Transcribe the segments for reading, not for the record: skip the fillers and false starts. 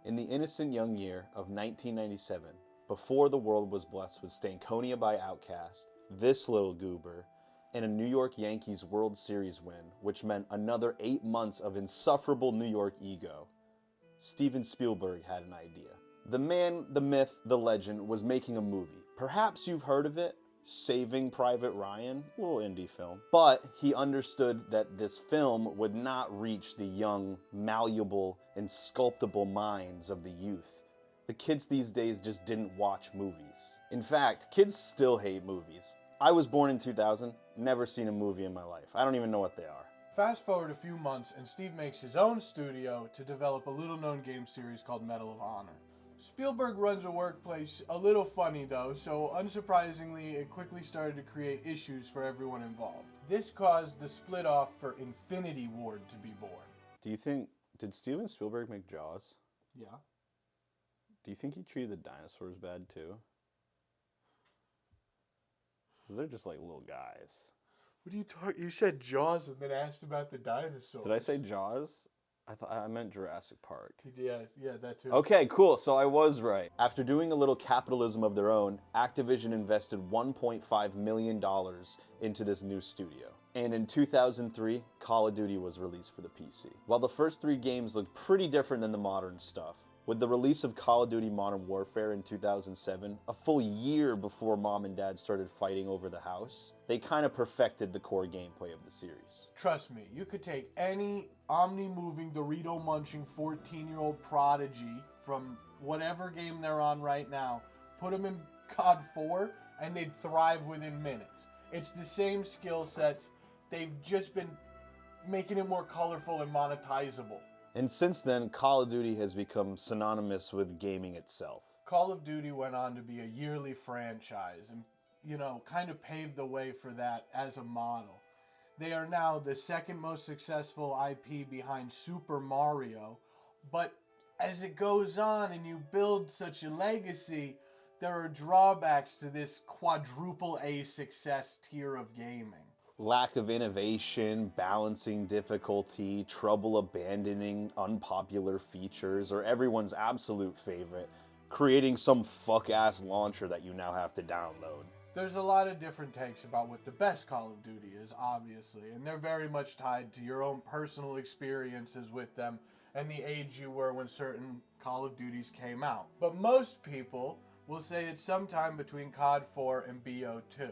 In the innocent young year of 1997, before the world was blessed with Stankonia by Outkast, This Little Goober, and a New York Yankees World Series win, which meant another 8 months of insufferable New York ego, Steven Spielberg had an idea. The man, the myth, the legend was making a movie. Perhaps you've heard of it, Saving Private Ryan, a little indie film. But he understood that this film would not reach the young, malleable, and sculptable minds of the youth. The kids these days just didn't watch movies. In fact, kids still hate movies. I was born in 2000, never seen a movie in my life. I don't even know what they are. Fast forward a few months and Steve makes his own studio to develop a little-known game series called Medal of Honor. Spielberg runs a workplace a little funny though, so unsurprisingly it quickly started to create issues for everyone involved. This caused the split off for Infinity Ward to be born. Did Steven Spielberg make Jaws? Yeah. Do you think he treated the dinosaurs bad too? Because they're just like little guys. What are you talking? You said Jaws and then asked about the dinosaurs. Did I say Jaws? I meant Jurassic Park. Yeah, that too. Okay, cool, so I was right. After doing a little capitalism of their own, Activision invested $1.5 million into this new studio. And in 2003, Call of Duty was released for the PC. While the first 3 games looked pretty different than the modern stuff, with the release of Call of Duty Modern Warfare in 2007, a full year before Mom and Dad started fighting over the house, they kind of perfected the core gameplay of the series. Trust me, you could take any omni-moving, Dorito-munching 14-year-old prodigy from whatever game they're on right now, put them in COD 4, and they'd thrive within minutes. It's the same skill sets, they've just been making it more colorful and monetizable. And since then, Call of Duty has become synonymous with gaming itself. Call of Duty went on to be a yearly franchise and, kind of paved the way for that as a model. They are now the second most successful IP behind Super Mario, but as it goes on and you build such a legacy, there are drawbacks to this quadruple A success tier of gaming. Lack of innovation, balancing difficulty, trouble abandoning unpopular features, or everyone's absolute favorite, creating some fuck-ass launcher that you now have to download. There's a lot of different takes about what the best Call of Duty is, obviously, and they're very much tied to your own personal experiences with them and the age you were when certain Call of Duties came out. But most people will say it's sometime between COD 4 and BO2.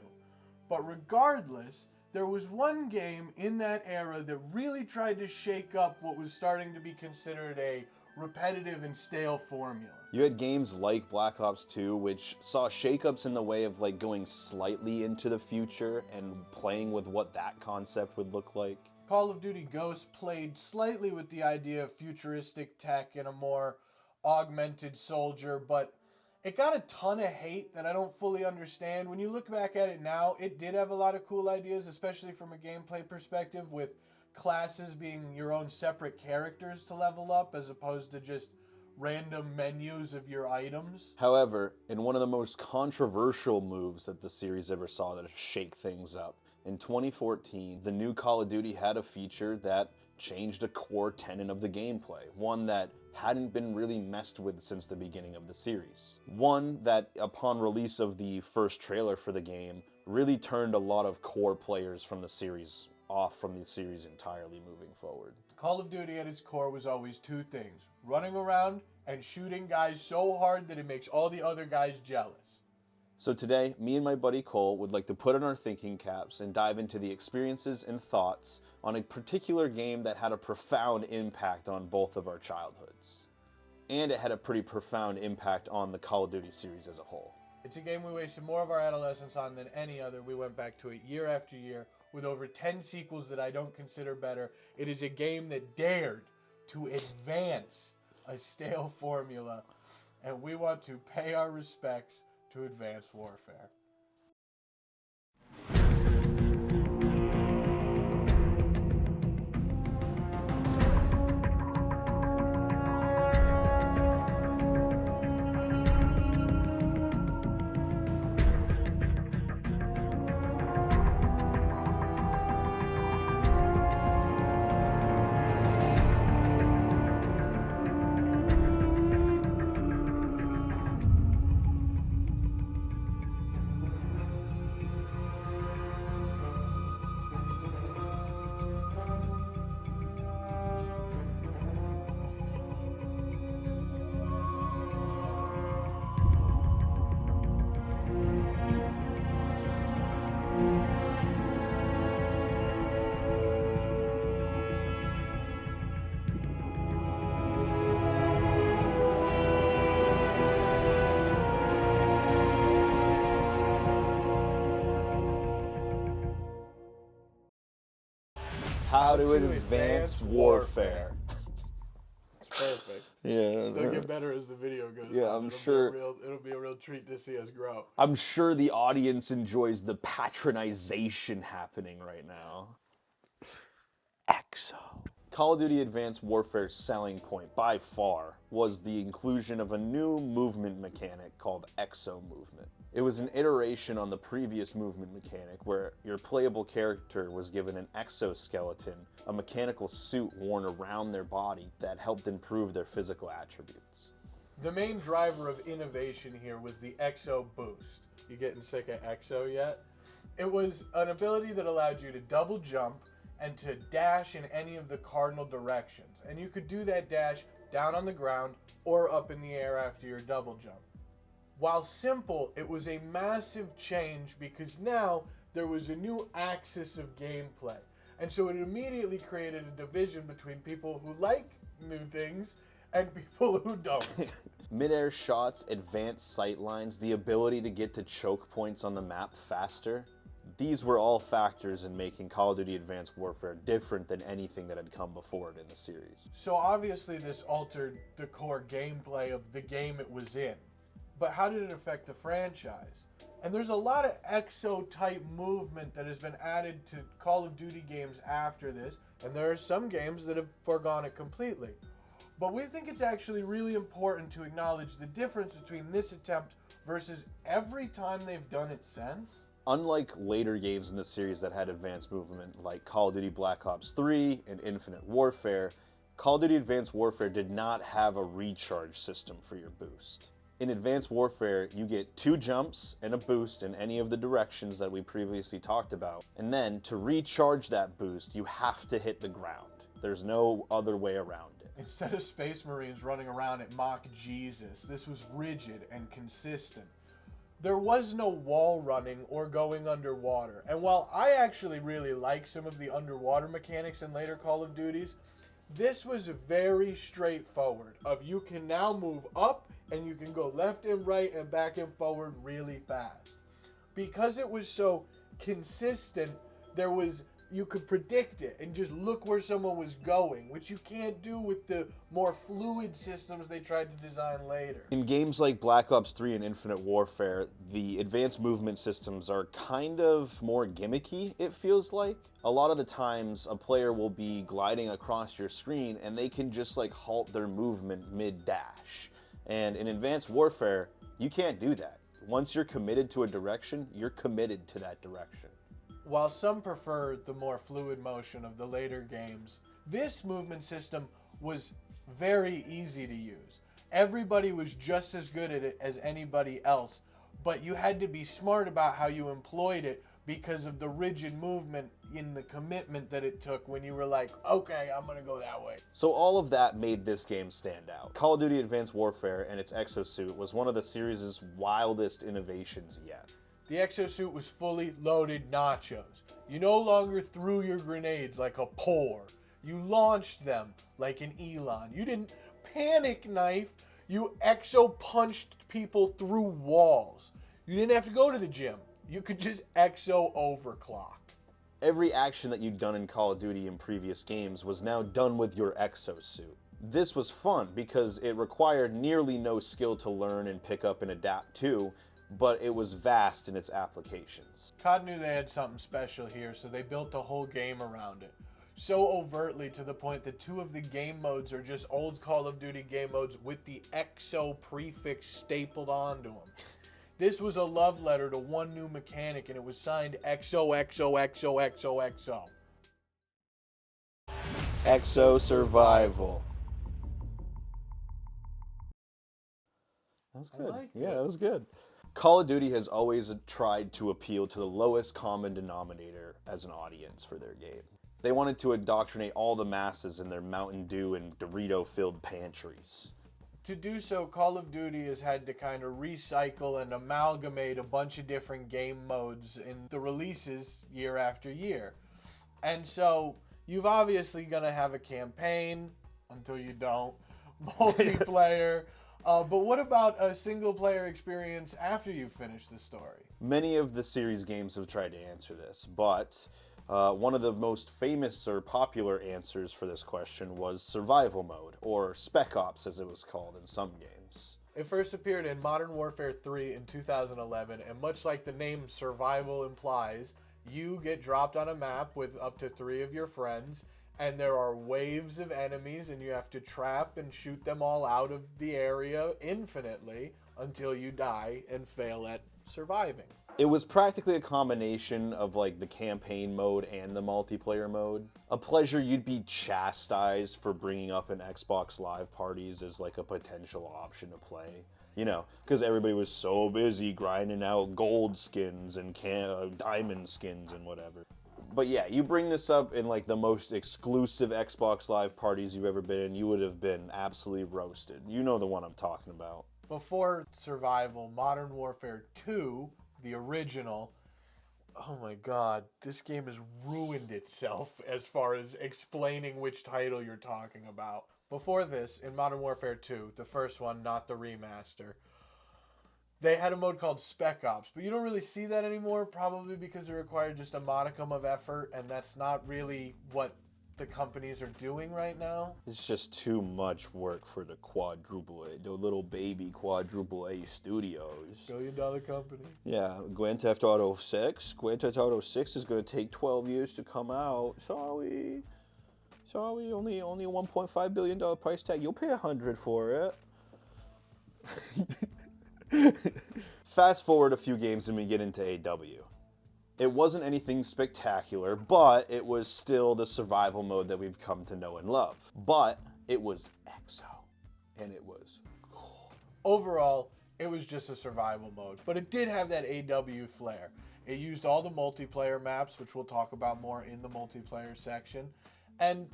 But regardless, there was one game in that era that really tried to shake up what was starting to be considered a repetitive and stale formula. You had games like Black Ops 2, which saw shakeups in the way of going slightly into the future and playing with what that concept would look like. Call of Duty Ghosts played slightly with the idea of futuristic tech and a more augmented soldier, but it got a ton of hate that I don't fully understand. When you look back at it now, it did have a lot of cool ideas, especially from a gameplay perspective, with classes being your own separate characters to level up as opposed to just random menus of your items. However, in one of the most controversial moves that the series ever saw to shake things up, in 2014, the new Call of Duty had a feature that changed a core tenet of the gameplay, one that hadn't been really messed with since the beginning of the series. One that, upon release of the first trailer for the game, really turned a lot of core players from the series off from the series entirely moving forward. Call of Duty at its core was always 2 things: running around and shooting guys so hard that it makes all the other guys jealous. So today, me and my buddy Cole would like to put on our thinking caps and dive into the experiences and thoughts on a particular game that had a profound impact on both of our childhoods. And it had a pretty profound impact on the Call of Duty series as a whole. It's a game we wasted more of our adolescence on than any other. We went back to it year after year with over 10 sequels that I don't consider better. It is a game that dared to advance a stale formula, and we want to pay our respects to Advanced Warfare. How to Advance Warfare. Perfect. Yeah. They'll get better as the video goes on. I'm sure. It'll be a real treat to see us grow. I'm sure the audience enjoys the patronization happening right now. EXO. Call of Duty Advanced Warfare's selling point, by far, was the inclusion of a new movement mechanic called EXO movement. It was an iteration on the previous movement mechanic where your playable character was given an exoskeleton, a mechanical suit worn around their body that helped improve their physical attributes. The main driver of innovation here was the EXO boost. You getting sick of EXO yet? It was an ability that allowed you to double jump and to dash in any of the cardinal directions. And you could do that dash down on the ground or up in the air after your double jump. While simple, it was a massive change because now there was a new axis of gameplay. And so it immediately created a division between people who like new things and people who don't. Mid-air shots, advanced sight lines, the ability to get to choke points on the map faster. These were all factors in making Call of Duty Advanced Warfare different than anything that had come before it in the series. So obviously this altered the core gameplay of the game it was in. But how did it affect the franchise? And there's a lot of EXO-type movement that has been added to Call of Duty games after this, and there are some games that have foregone it completely. But we think it's actually really important to acknowledge the difference between this attempt versus every time they've done it since. Unlike later games in the series that had advanced movement, like Call of Duty Black Ops 3 and Infinite Warfare, Call of Duty Advanced Warfare did not have a recharge system for your boost. In Advanced Warfare, you get 2 jumps and a boost in any of the directions that we previously talked about. And then, to recharge that boost, you have to hit the ground. There's no other way around it. Instead of Space Marines running around at Mach Jesus, this was rigid and consistent. There was no wall running or going underwater. And while I actually really like some of the underwater mechanics in later Call of Duties, this was very straightforward. You can now move up and you can go left and right and back and forward really fast. Because it was so consistent, you could predict it and just look where someone was going, which you can't do with the more fluid systems they tried to design later. In games like Black Ops 3 and Infinite Warfare, the advanced movement systems are kind of more gimmicky, it feels like. A lot of the times, a player will be gliding across your screen and they can just halt their movement mid-dash. And in Advanced Warfare, you can't do that. Once you're committed to a direction, you're committed to that direction. While some prefer the more fluid motion of the later games, this movement system was very easy to use. Everybody was just as good at it as anybody else, but you had to be smart about how you employed it because of the rigid movement in the commitment that it took when you were like, okay, I'm gonna go that way. So all of that made this game stand out. Call of Duty Advanced Warfare and its exosuit was one of the series' wildest innovations yet. The exosuit was fully loaded nachos. You no longer threw your grenades like a por. You launched them like an Elon. You didn't panic knife. You exo punched people through walls. You didn't have to go to the gym. You could just exo overclock. Every action that you'd done in Call of Duty in previous games was now done with your exosuit. This was fun because it required nearly no skill to learn and pick up and adapt to, but it was vast in its applications. COD knew they had something special here, so they built a whole game around it. So overtly to the point that 2 of the game modes are just old Call of Duty game modes with the EXO prefix stapled onto them. This was a love letter to one new mechanic, and it was signed XOXOXOXOXO. Exo Survival. That was good. That was good. Call of Duty has always tried to appeal to the lowest common denominator as an audience for their game. They wanted to indoctrinate all the masses in their Mountain Dew and Dorito-filled pantries. To do so, Call of Duty has had to kind of recycle and amalgamate a bunch of different game modes in the releases year after year. And so, you've obviously gonna have a campaign, until you don't, multiplayer, but what about a single-player experience after you finish the story? Many of the series games have tried to answer this, but One of the most famous or popular answers for this question was survival mode, or Spec Ops as it was called in some games. It first appeared in Modern Warfare 3 in 2011, and much like the name survival implies, you get dropped on a map with up to 3 of your friends, and there are waves of enemies, and you have to trap and shoot them all out of the area infinitely until you die and fail at surviving. It was practically a combination of like the campaign mode and the multiplayer mode. A pleasure you'd be chastised for bringing up in Xbox Live parties as like a potential option to play. You know, because everybody was so busy grinding out gold skins and diamond skins and whatever. But yeah, you bring this up in like the most exclusive Xbox Live parties you've ever been in, you would have been absolutely roasted. You know the one I'm talking about. Before survival, Modern Warfare 2, the original, oh my god, this game has ruined itself as far as explaining which title you're talking about. Before this, in Modern Warfare 2, the first one, not the remaster, they had a mode called Spec Ops, but you don't really see that anymore, probably because it required just a modicum of effort, and that's not really what the companies are doing right now. It's just too much work for the the little baby quadruple A studios. Billion-dollar company. Yeah, Grand Theft Auto 6. Grand Theft Auto 6 is going to take 12 years to come out. Sorry, only a $1.5 billion price tag. You'll pay $100 for it. Fast forward a few games and we get into AW. It wasn't anything spectacular, but it was still the survival mode that we've come to know and love. But it was EXO, and it was cool. Overall, it was just a survival mode, but it did have that AW flair. It used all the multiplayer maps, which we'll talk about more in the multiplayer section. And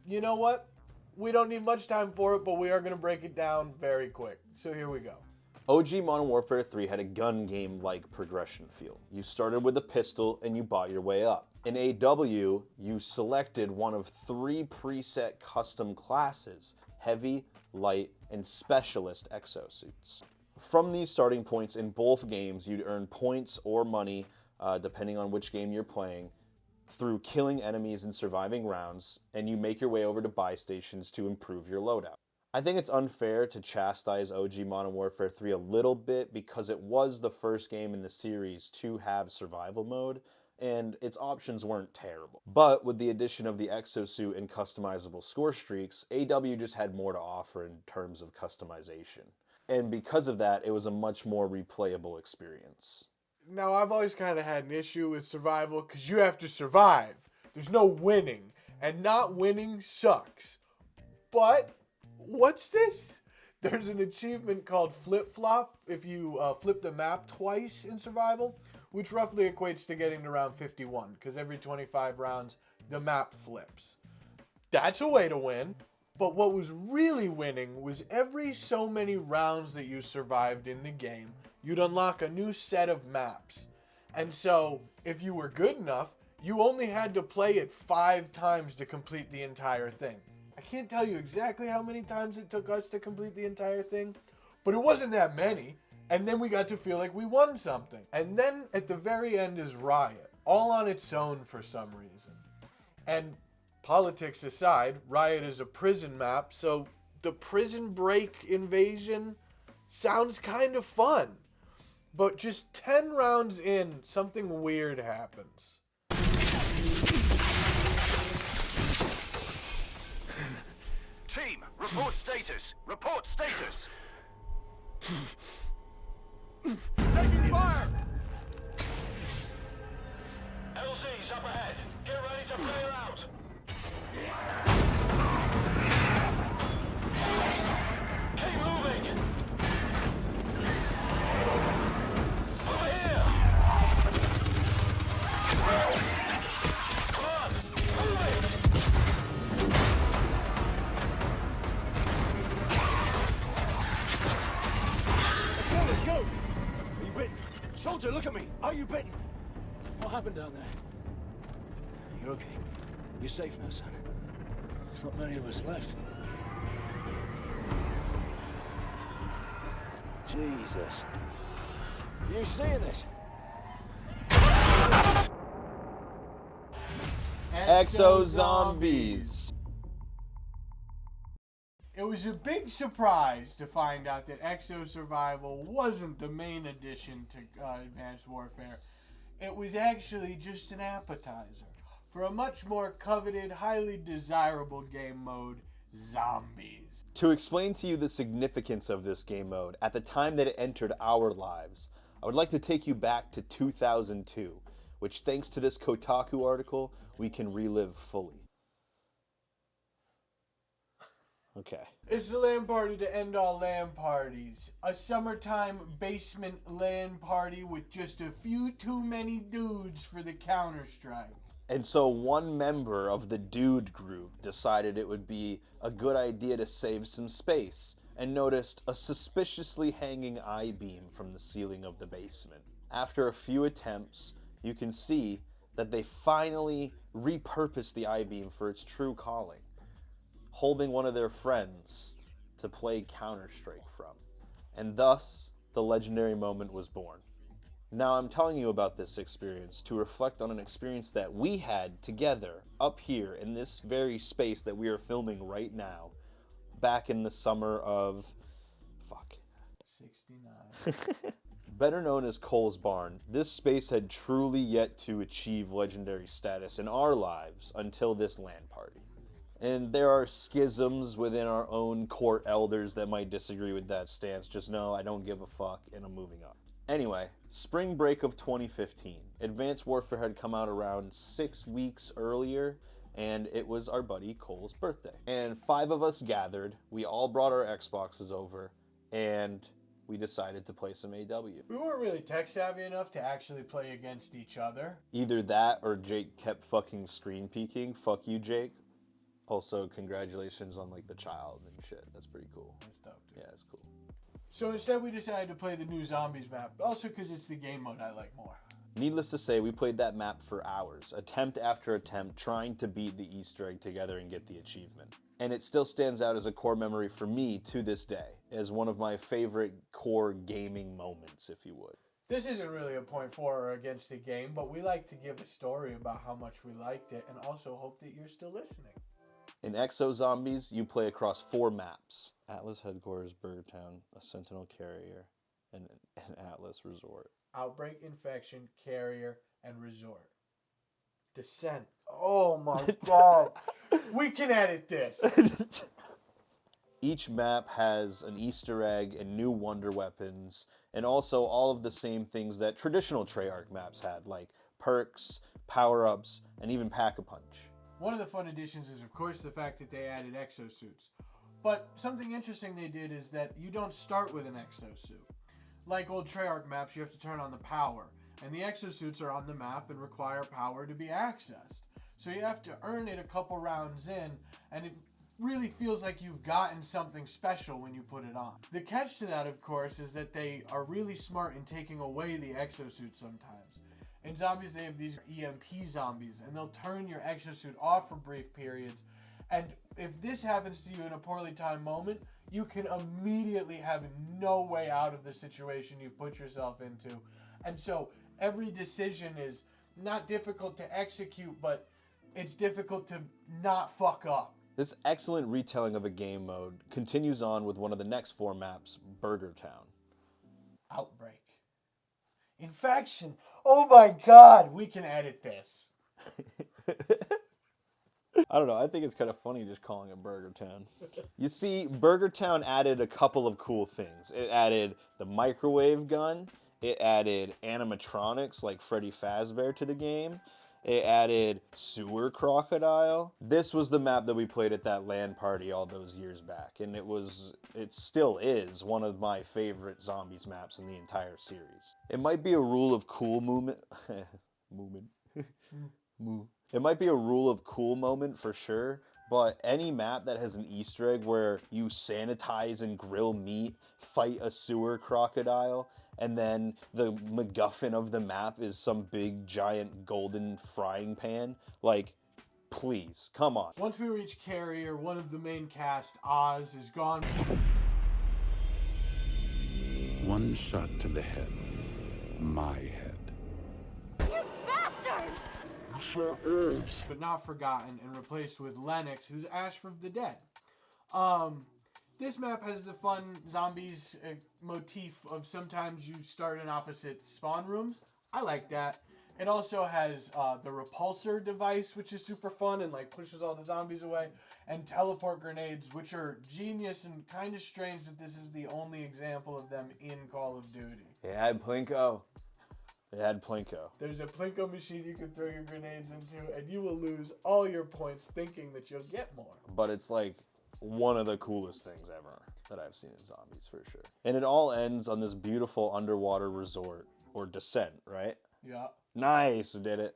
you know what? We don't need much time for it, but we are going to break it down very quick. So here we go. OG Modern Warfare 3 had a gun game-like progression feel. You started with a pistol and you bought your way up. In AW, you selected one of 3 preset custom classes: heavy, light, and specialist exosuits. From these starting points in both games, you'd earn points or money, depending on which game you're playing, through killing enemies and surviving rounds, and you make your way over to buy stations to improve your loadout. I think it's unfair to chastise OG Modern Warfare 3 a little bit because it was the first game in the series to have survival mode, and its options weren't terrible. But with the addition of the exosuit and customizable score streaks, AW just had more to offer in terms of customization. And because of that, it was a much more replayable experience. Now, I've always kind of had an issue with survival because you have to survive. There's no winning, and not winning sucks. But what's this? There's an achievement called Flip Flop if you flip the map twice in survival, which roughly equates to getting to round 51, because every 25 rounds, the map flips. That's a way to win. But what was really winning was every so many rounds that you survived in the game, you'd unlock a new set of maps. And so, if you were good enough, you only had to play it 5 times to complete the entire thing. I can't tell you exactly how many times it took us to complete the entire thing, but it wasn't that many. And then we got to feel like we won something. And then at the very end is Riot, all on its own for some reason. And politics aside, Riot is a prison map, so the prison break invasion sounds kind of fun. But just 10 rounds in, something weird happens. Team, report status. Report status. Taking fire! LZ's up ahead. Get ready to clear out. Keep moving. Over here. Come on, move it. Let's go! Are you bitten? Soldier, look at me! Are you bitten? What happened down there? You're okay. You're safe now, son. There's not many of us left. Jesus. You seeing this? Exo Zombies. It was a big surprise to find out that Exo Survival wasn't the main addition to Advanced Warfare. It was actually just an appetizer for a much more coveted, highly desirable game mode, Zombies. To explain to you the significance of this game mode at the time that it entered our lives, I would like to take you back to 2002, which thanks to this Kotaku article, we can relive fully. Okay. It's the LAN party to end all LAN parties. A summertime basement LAN party with just a few too many dudes for the Counter-Strike. And so one member of the dude group decided it would be a good idea to save some space and noticed a suspiciously hanging I-beam from the ceiling of the basement. After a few attempts, you can see that they finally repurposed the I-beam for its true calling, holding one of their friends to play Counter-Strike from. And thus, the legendary moment was born. Now, I'm telling you about this experience to reflect on an experience that we had together up here in this very space that we are filming right now, back in the summer of... 69. Better known as Cole's Barn, this space had truly yet to achieve legendary status in our lives until this LAN party. And there are schisms within our own court elders that might disagree with that stance. Just know I don't give a fuck and I'm moving on. Anyway, spring break of 2015. Advanced Warfare had come out around 6 weeks earlier, and it was our buddy Cole's birthday. And 5 of us gathered, we all brought our Xboxes over, and we decided to play some AW. We weren't really tech savvy enough to actually play against each other. Either that or Jake kept fucking screen peeking. Fuck you, Jake. Also, congratulations on like the child and shit. That's pretty cool. That's dope, dude. Yeah, it's cool. So instead we decided to play the new Zombies map, also because it's the game mode I like more. Needless to say, we played that map for hours, attempt after attempt, trying to beat the Easter egg together and get the achievement. And it still stands out as a core memory for me to this day, as one of my favorite core gaming moments, if you would. This isn't really a point for or against the game, but we like to give a story about how much we liked it and also hope that you're still listening. In Exo Zombies, you play across 4 maps: Atlas Headquarters, Burgertown, a Sentinel Carrier, and an Atlas Resort. Outbreak, Infection, Carrier, and Resort. Descent. Oh my god. We can edit this. Each map has an Easter egg and new wonder weapons, and also all of the same things that traditional Treyarch maps had, like perks, power-ups, and even Pack-a-Punch. One of the fun additions is, of course, the fact that they added exosuits. But something interesting they did is that you don't start with an exosuit. Like old Treyarch maps, you have to turn on the power, and the exosuits are on the map and require power to be accessed. So you have to earn it a couple rounds in, and it really feels like you've gotten something special when you put it on. The catch to that, of course, is that they are really smart in taking away the exosuit sometimes. In Zombies, they have these EMP zombies, and they'll turn your exosuit off for brief periods. And if this happens to you in a poorly timed moment, you can immediately have no way out of the situation you've put yourself into. And so every decision is not difficult to execute, but it's difficult to not fuck up. This excellent retelling of a game mode continues on with one of the next 4 maps, Burgertown. Outbreak. Infection. Oh my god, we can edit this. I don't know, I think it's kind of funny just calling it Burgertown. You see, Burgertown added a couple of cool things. It added the microwave gun, it added animatronics like Freddy Fazbear to the game, it added sewer crocodile. This was the map that we played at that LAN party all those years back, and it still is one of my favorite Zombies maps in the entire series. It might be a rule of cool moment. It might be a rule of cool moment for sure, but any map that has an Easter egg where you sanitize and grill meat, fight a sewer crocodile, and then the MacGuffin of the map is some big giant golden frying pan, like, please, come on. Once we reach Carrier, one of the main cast, Oz, is gone. One shot to the head. My head. You bastard! but not forgotten, and replaced with Lennox, who's Ash from the Dead. This map has the fun zombies motif of sometimes you start in opposite spawn rooms. I like that. It also has the repulsor device, which is super fun and like pushes all the zombies away, and teleport grenades, which are genius and kind of strange that this is the only example of them in Call of Duty. It had Plinko. It had Plinko. There's a Plinko machine you can throw your grenades into, and you will lose all your points thinking that you'll get more. But it's like one of the coolest things ever that I've seen in zombies, for sure. And it all ends on this beautiful underwater resort, or descent, right? Yeah, Nice, we did it.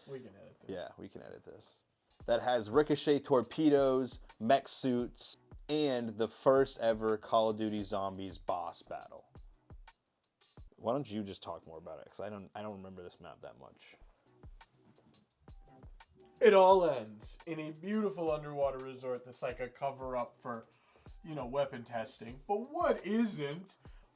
we can edit this. Yeah, we can edit this. That has ricochet torpedoes, mech suits, and the first ever Call of Duty Zombies boss battle. Why don't you just talk more about it? Because I don't remember this map that much. It all ends in a beautiful underwater resort that's like a cover-up for, weapon testing. But what isn't?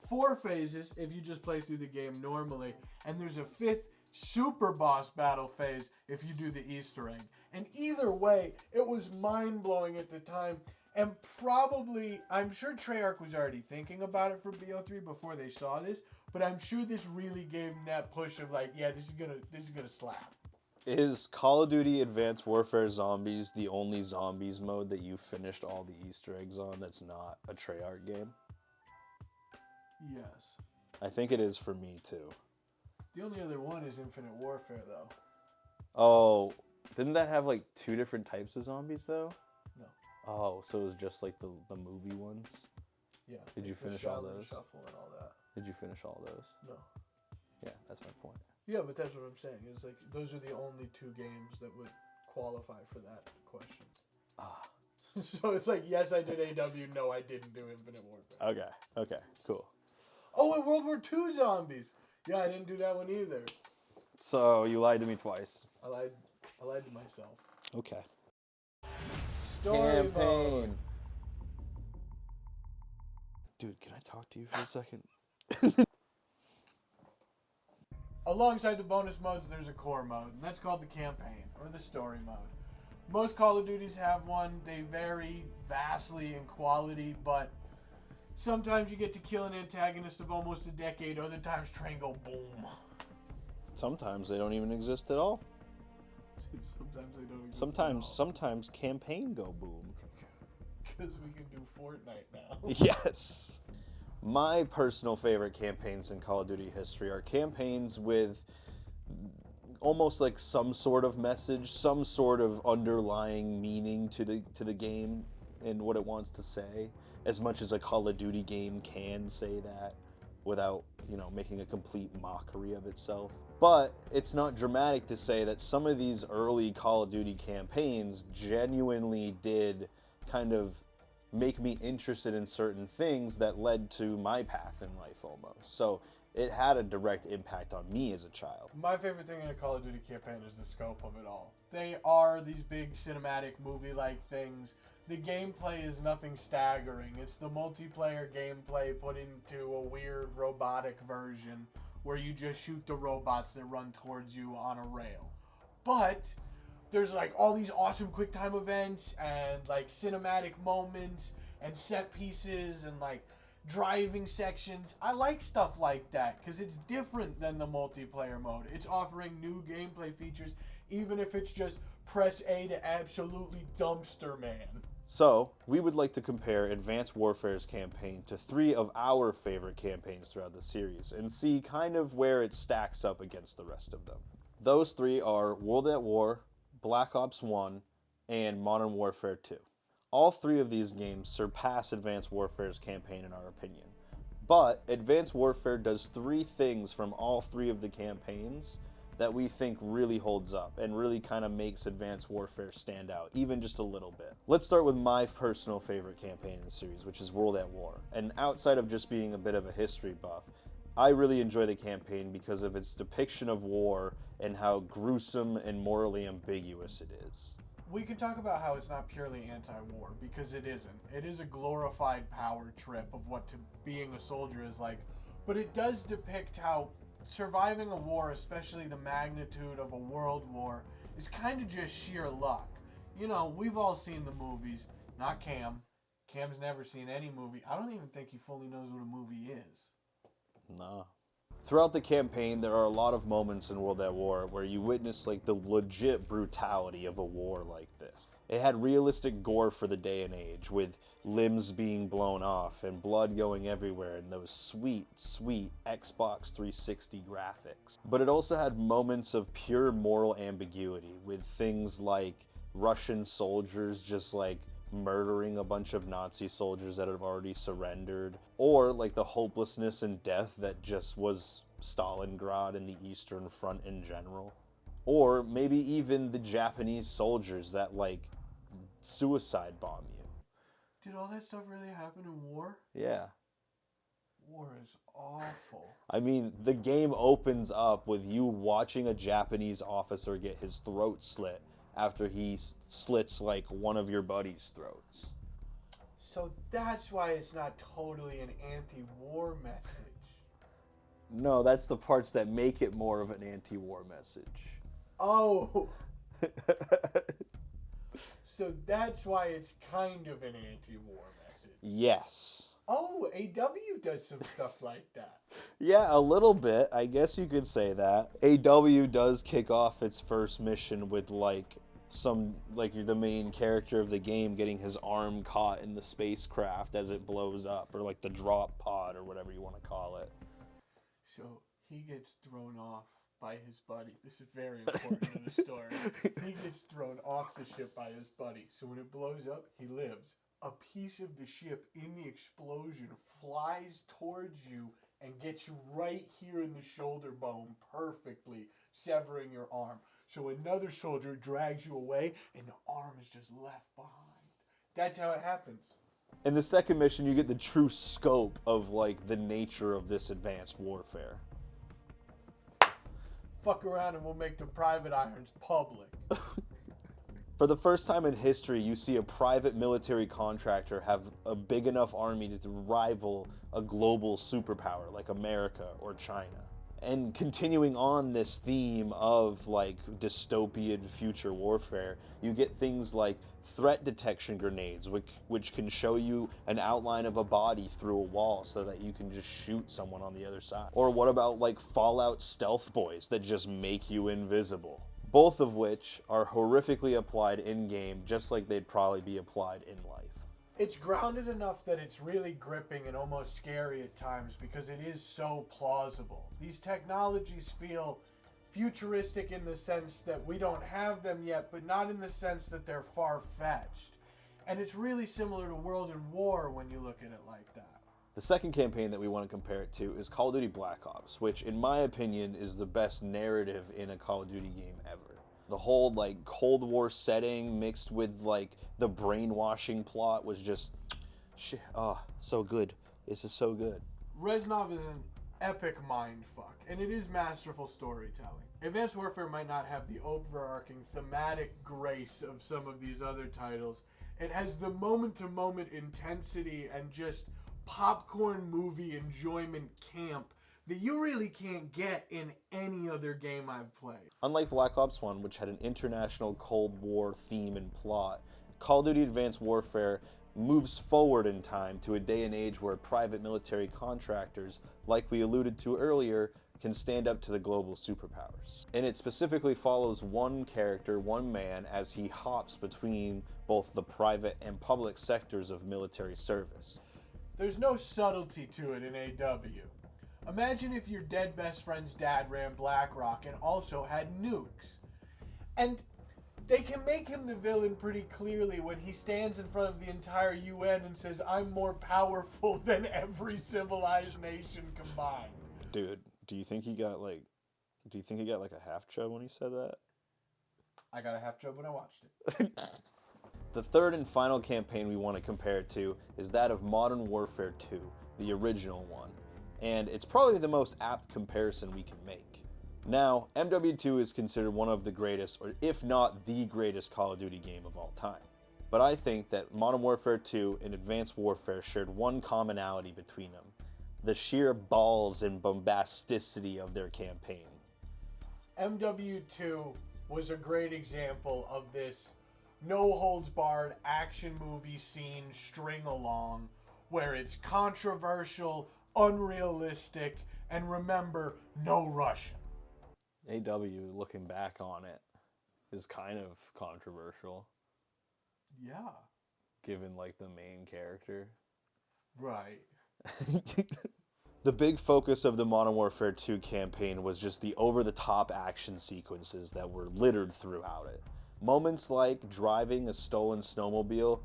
4 phases if you just play through the game normally, and there's a 5th super boss battle phase if you do the Easter egg. And either way, it was mind-blowing at the time, and probably, I'm sure Treyarch was already thinking about it for BO3 before they saw this, but I'm sure this really gave them that push of like, yeah, this is gonna slap. Is Call of Duty Advanced Warfare Zombies the only zombies mode that you finished all the Easter eggs on that's not a Treyarch game? Yes. I think it is for me, too. The only other one is Infinite Warfare, though. Oh, didn't that have like 2 different types of zombies, though? No. Oh, so it was just like the movie ones? Yeah. Did you like the finish all Shell and those? Shuffle and all that. Did you finish all those? No. Yeah, that's my point. Yeah, but that's what I'm saying. It's like those are the only 2 games that would qualify for that question. Ah. So it's like, yes, I did AW. No, I didn't do Infinite Warfare. Okay, cool. Oh, and World War II zombies. Yeah, I didn't do that one either. So you lied to me twice. I lied to myself. Okay. Story mode. Dude, can I talk to you for a second? Alongside the bonus modes, there's a core mode, and that's called the campaign, or the story mode. Most Call of Duties have one. They vary vastly in quality, but sometimes you get to kill an antagonist of almost a decade, other times train go boom. Sometimes they don't even exist at all. Sometimes they don't exist. Sometimes campaign go boom. Because we can do Fortnite now. Yes. My personal favorite campaigns in Call of Duty history are campaigns with almost like some sort of message, some sort of underlying meaning to the game and what it wants to say, as much as a Call of Duty game can say that without, making a complete mockery of itself. But it's not dramatic to say that some of these early Call of Duty campaigns genuinely did kind of make me interested in certain things that led to my path in life almost. So it had a direct impact on me as a child. My favorite thing in a Call of Duty campaign is the scope of it all. They are these big cinematic movie-like things. The gameplay is nothing staggering. It's the multiplayer gameplay put into a weird robotic version where you just shoot the robots that run towards you on a rail. But there's like all these awesome quick time events and like cinematic moments and set pieces and like driving sections. I like stuff like that because it's different than the multiplayer mode. It's offering new gameplay features, even if it's just press A to absolutely dumpster man. So, we would like to compare Advanced Warfare's campaign to 3 of our favorite campaigns throughout the series and see kind of where it stacks up against the rest of them. Those 3 are World at War, Black Ops 1, and Modern Warfare 2. All 3 of these games surpass Advanced Warfare's campaign in our opinion. But Advanced Warfare does 3 things from all 3 of the campaigns that we think really holds up and really kind of makes Advanced Warfare stand out, even just a little bit. Let's start with my personal favorite campaign in the series, which is World at War. And outside of just being a bit of a history buff, I really enjoy the campaign because of its depiction of war and how gruesome and morally ambiguous it is. We can talk about how it's not purely anti-war, because it isn't. It is a glorified power trip of what being a soldier is like, but it does depict how surviving a war, especially the magnitude of a world war, is kind of just sheer luck. You know, we've all seen the movies. Not Cam. Cam's never seen any movie. I don't even think he fully knows what a movie is. Nah. Throughout the campaign, there are a lot of moments in World at War where you witness like the legit brutality of a war like this. It had realistic gore for the day and age, with limbs being blown off and blood going everywhere and those sweet, sweet Xbox 360 graphics. But it also had moments of pure moral ambiguity, with things like Russian soldiers just like murdering a bunch of Nazi soldiers that have already surrendered, or like the hopelessness and death that just was Stalingrad and the Eastern Front in general, or maybe even the Japanese soldiers that like suicide bomb you. Did all that stuff really happen in war? Yeah. War is awful. I mean, the game opens up with you watching a Japanese officer get his throat slit after he slits like one of your buddies' throats. So that's why it's not totally an anti-war message. No, that's the parts that make it more of an anti-war message. Oh! So that's why it's kind of an anti-war message. Yes. Oh, AW does some stuff like that. Yeah, a little bit. I guess you could say that. AW does kick off its first mission with like the main character of the game getting his arm caught in the spacecraft as it blows up, or like the drop pod or whatever you want to call it. So he gets thrown off by his buddy. This is very important to the story. He gets thrown off the ship by his buddy. So when it blows up, he lives. A piece of the ship in the explosion flies towards you and gets you right here in the shoulder bone perfectly, severing your arm. So another soldier drags you away and the arm is just left behind. That's how it happens. In the second mission, you get the true scope of like the nature of this advanced warfare. Fuck around and we'll make the private irons public. For the first time in history, you see a private military contractor have a big enough army to rival a global superpower like America or China. And continuing on this theme of like dystopian future warfare, you get things like threat detection grenades, which can show you an outline of a body through a wall so that you can just shoot someone on the other side. Or what about like Fallout stealth boys that just make you invisible? Both of which are horrifically applied in-game, just like they'd probably be applied in life. It's grounded enough that it's really gripping and almost scary at times because it is so plausible. These technologies feel futuristic in the sense that we don't have them yet, but not in the sense that they're far-fetched. And it's really similar to World in War when you look at it like that. The second campaign that we want to compare it to is Call of Duty Black Ops, which in my opinion is the best narrative in a Call of Duty game ever. The whole like Cold War setting mixed with like the brainwashing plot was just so good. This is so good. Reznov is an epic mindfuck, and it is masterful storytelling. Advanced Warfare might not have the overarching thematic grace of some of these other titles. It has the moment-to-moment intensity and just popcorn movie enjoyment camp that you really can't get in any other game I've played. Unlike Black Ops 1, which had an international Cold War theme and plot, Call of Duty Advanced Warfare moves forward in time to a day and age where private military contractors, like we alluded to earlier, can stand up to the global superpowers. And it specifically follows one character, one man, as he hops between both the private and public sectors of military service. There's no subtlety to it in AW. Imagine if your dead best friend's dad ran BlackRock and also had nukes. And they can make him the villain pretty clearly when he stands in front of the entire UN and says, "I'm more powerful than every civilized nation combined." Dude, do you think he got like a half chub when he said that? I got a half chub when I watched it. The third and final campaign we want to compare it to is that of Modern Warfare 2, the original one. And it's probably the most apt comparison we can make. Now, MW2 is considered one of the greatest, or if not the greatest Call of Duty game of all time. But I think that Modern Warfare 2 and Advanced Warfare shared one commonality between them, the sheer balls and bombasticity of their campaign. MW2 was a great example of this no-holds-barred action movie scene string along where it's controversial, unrealistic, and remember, no Russian. AW, looking back on it, is kind of controversial, Yeah. given like the main character. Right. The big focus of the Modern Warfare 2 campaign was just the over-the-top action sequences that were littered throughout it. Moments like driving a stolen snowmobile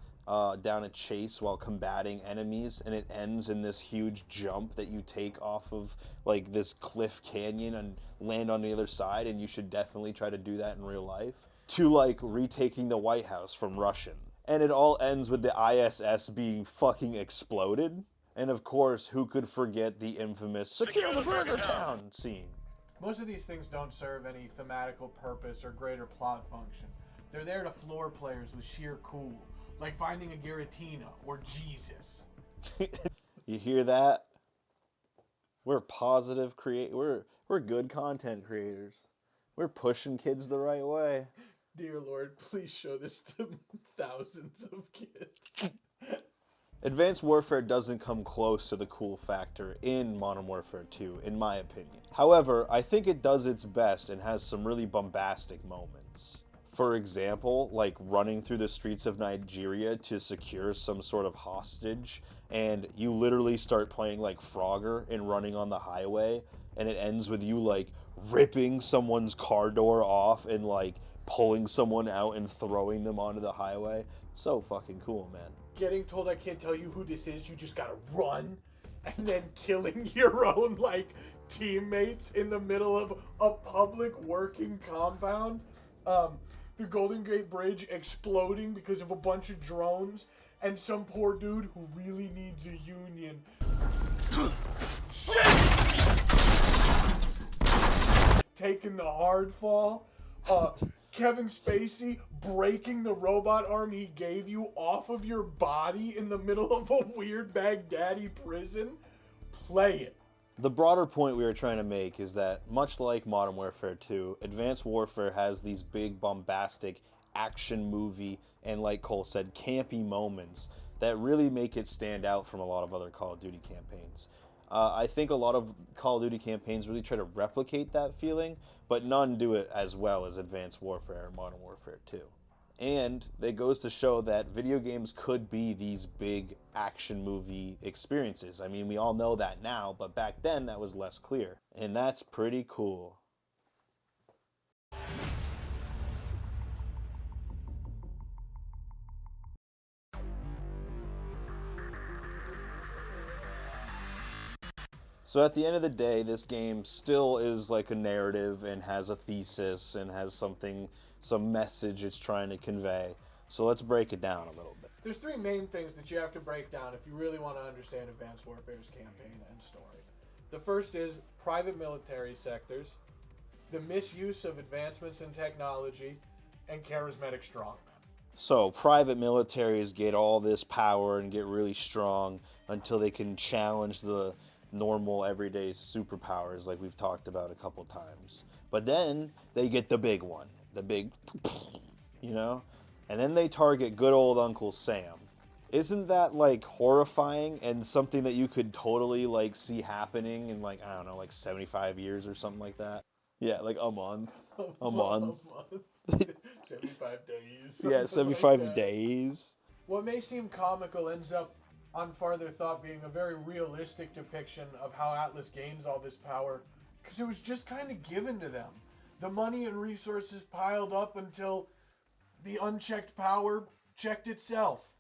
down a chase while combating enemies, and it ends in this huge jump that you take off of like this cliff canyon and land on the other side, and you should definitely try to do that in real life. To like retaking the White House from Russian. And it all ends with the ISS being fucking exploded. And of course, who could forget the infamous "Secure the Burger Town" scene? Most of these things don't serve any thematical purpose or greater plot function. They're there to floor players with sheer cool, like finding a Giratina or Jesus. You hear that? We're positive we're good content creators. We're pushing kids the right way. Dear Lord, please show this to thousands of kids. Advanced Warfare doesn't come close to the cool factor in Modern Warfare 2, in my opinion. However, I think it does its best and has some really bombastic moments. For example, like running through the streets of Nigeria to secure some sort of hostage, and you literally start playing like Frogger and running on the highway, and it ends with you like ripping someone's car door off and like pulling someone out and throwing them onto the highway. So fucking cool, man. Getting told I can't tell you who this is, you just gotta run, and then killing your own like teammates in the middle of a public working compound. The Golden Gate Bridge exploding because of a bunch of drones, and some poor dude who really needs a union. Taking the hard fall. Kevin Spacey breaking the robot arm he gave you off of your body in the middle of a weird Baghdadi prison. Play it. The broader point we are trying to make is that, much like Modern Warfare 2, Advanced Warfare has these big, bombastic action movie and, like Cole said, campy moments that really make it stand out from a lot of other Call of Duty campaigns. I think a lot of Call of Duty campaigns really try to replicate that feeling, but none do it as well as Advanced Warfare or Modern Warfare 2. And it goes to show that video games could be these big action movie experiences. I mean, we all know that now, but back then that was less clear. And that's pretty cool. So at the end of the day, this game still is like a narrative and has a thesis and has some message it's trying to convey. So let's break it down a little bit. There's three main things that you have to break down if you really want to understand Advanced Warfare's campaign and story. The first is private military sectors, the misuse of advancements in technology, and charismatic strongmen. So private militaries get all this power and get really strong until they can challenge the normal everyday superpowers like we've talked about a couple times. But then they get the big one, the big, you know? And then they target good old Uncle Sam. Isn't that like horrifying and something that you could totally like see happening in like, I don't know, like 75 years or something like that? Yeah, like a month. A month. 75 days. Yeah, 75 days. What may seem comical ends up, on farther thought, being a very realistic depiction of how Atlas gains all this power, because it was just kind of given to them. The money and resources piled up until the unchecked power checked itself.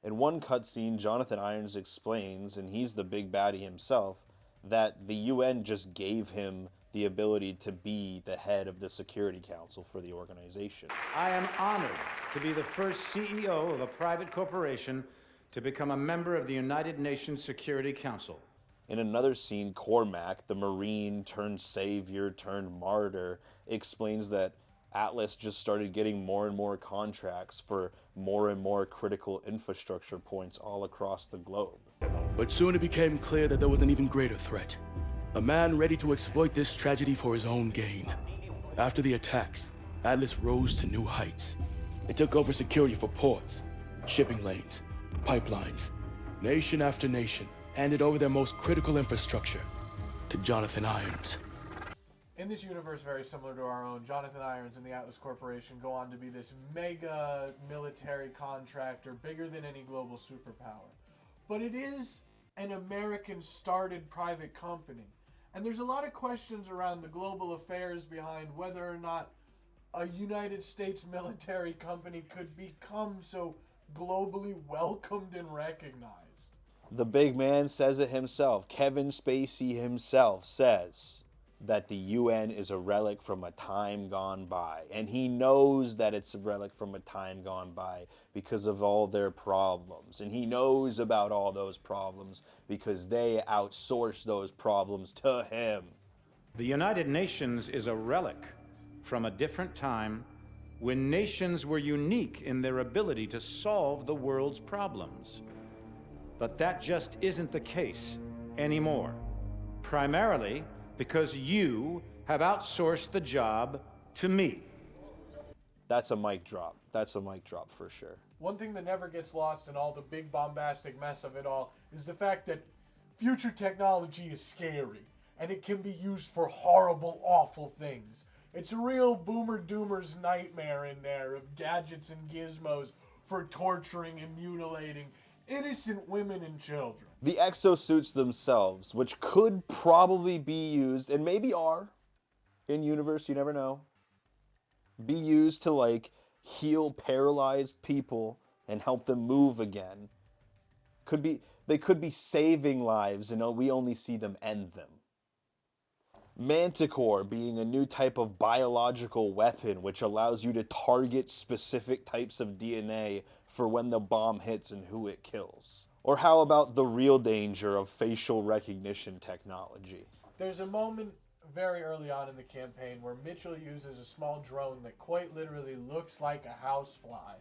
In one cutscene, Jonathan Irons explains, and he's the big baddie himself, that the UN just gave him the ability to be the head of the Security Council for the organization. I am honored to be the first CEO of a private corporation to become a member of the United Nations Security Council. In another scene, Cormac, the Marine turned savior turned martyr, explains that Atlas just started getting more and more contracts for more and more critical infrastructure points all across the globe. But soon it became clear that there was an even greater threat. A man ready to exploit this tragedy for his own gain. After the attacks, Atlas rose to new heights. It took over security for ports, shipping lanes, pipelines. Nation after nation handed over their most critical infrastructure to Jonathan Irons. In this universe very similar to our own, Jonathan Irons and the Atlas Corporation go on to be this mega military contractor, bigger than any global superpower. But it is an American-started private company. And there's a lot of questions around the global affairs behind whether or not a United States military company could become so globally welcomed and recognized. The big man says it himself. Kevin Spacey himself says that the UN is a relic from a time gone by. And he knows that it's a relic from a time gone by because of all their problems. And he knows about all those problems because they outsource those problems to him. The United Nations is a relic from a different time when nations were unique in their ability to solve the world's problems. But that just isn't the case anymore. Primarily because you have outsourced the job to me. That's a mic drop. That's a mic drop for sure. One thing that never gets lost in all the big bombastic mess of it all is the fact that future technology is scary and it can be used for horrible, awful things. It's a real boomer doomer's nightmare in there of gadgets and gizmos for torturing and mutilating innocent women and children. The exosuits themselves, which could probably be used, and maybe are, in universe, you never know, be used to like heal paralyzed people and help them move again. They could be saving lives and we only see them end them. Manticore being a new type of biological weapon which allows you to target specific types of DNA for when the bomb hits and who it kills. Or how about the real danger of facial recognition technology? There's a moment very early on in the campaign where Mitchell uses a small drone that quite literally looks like a housefly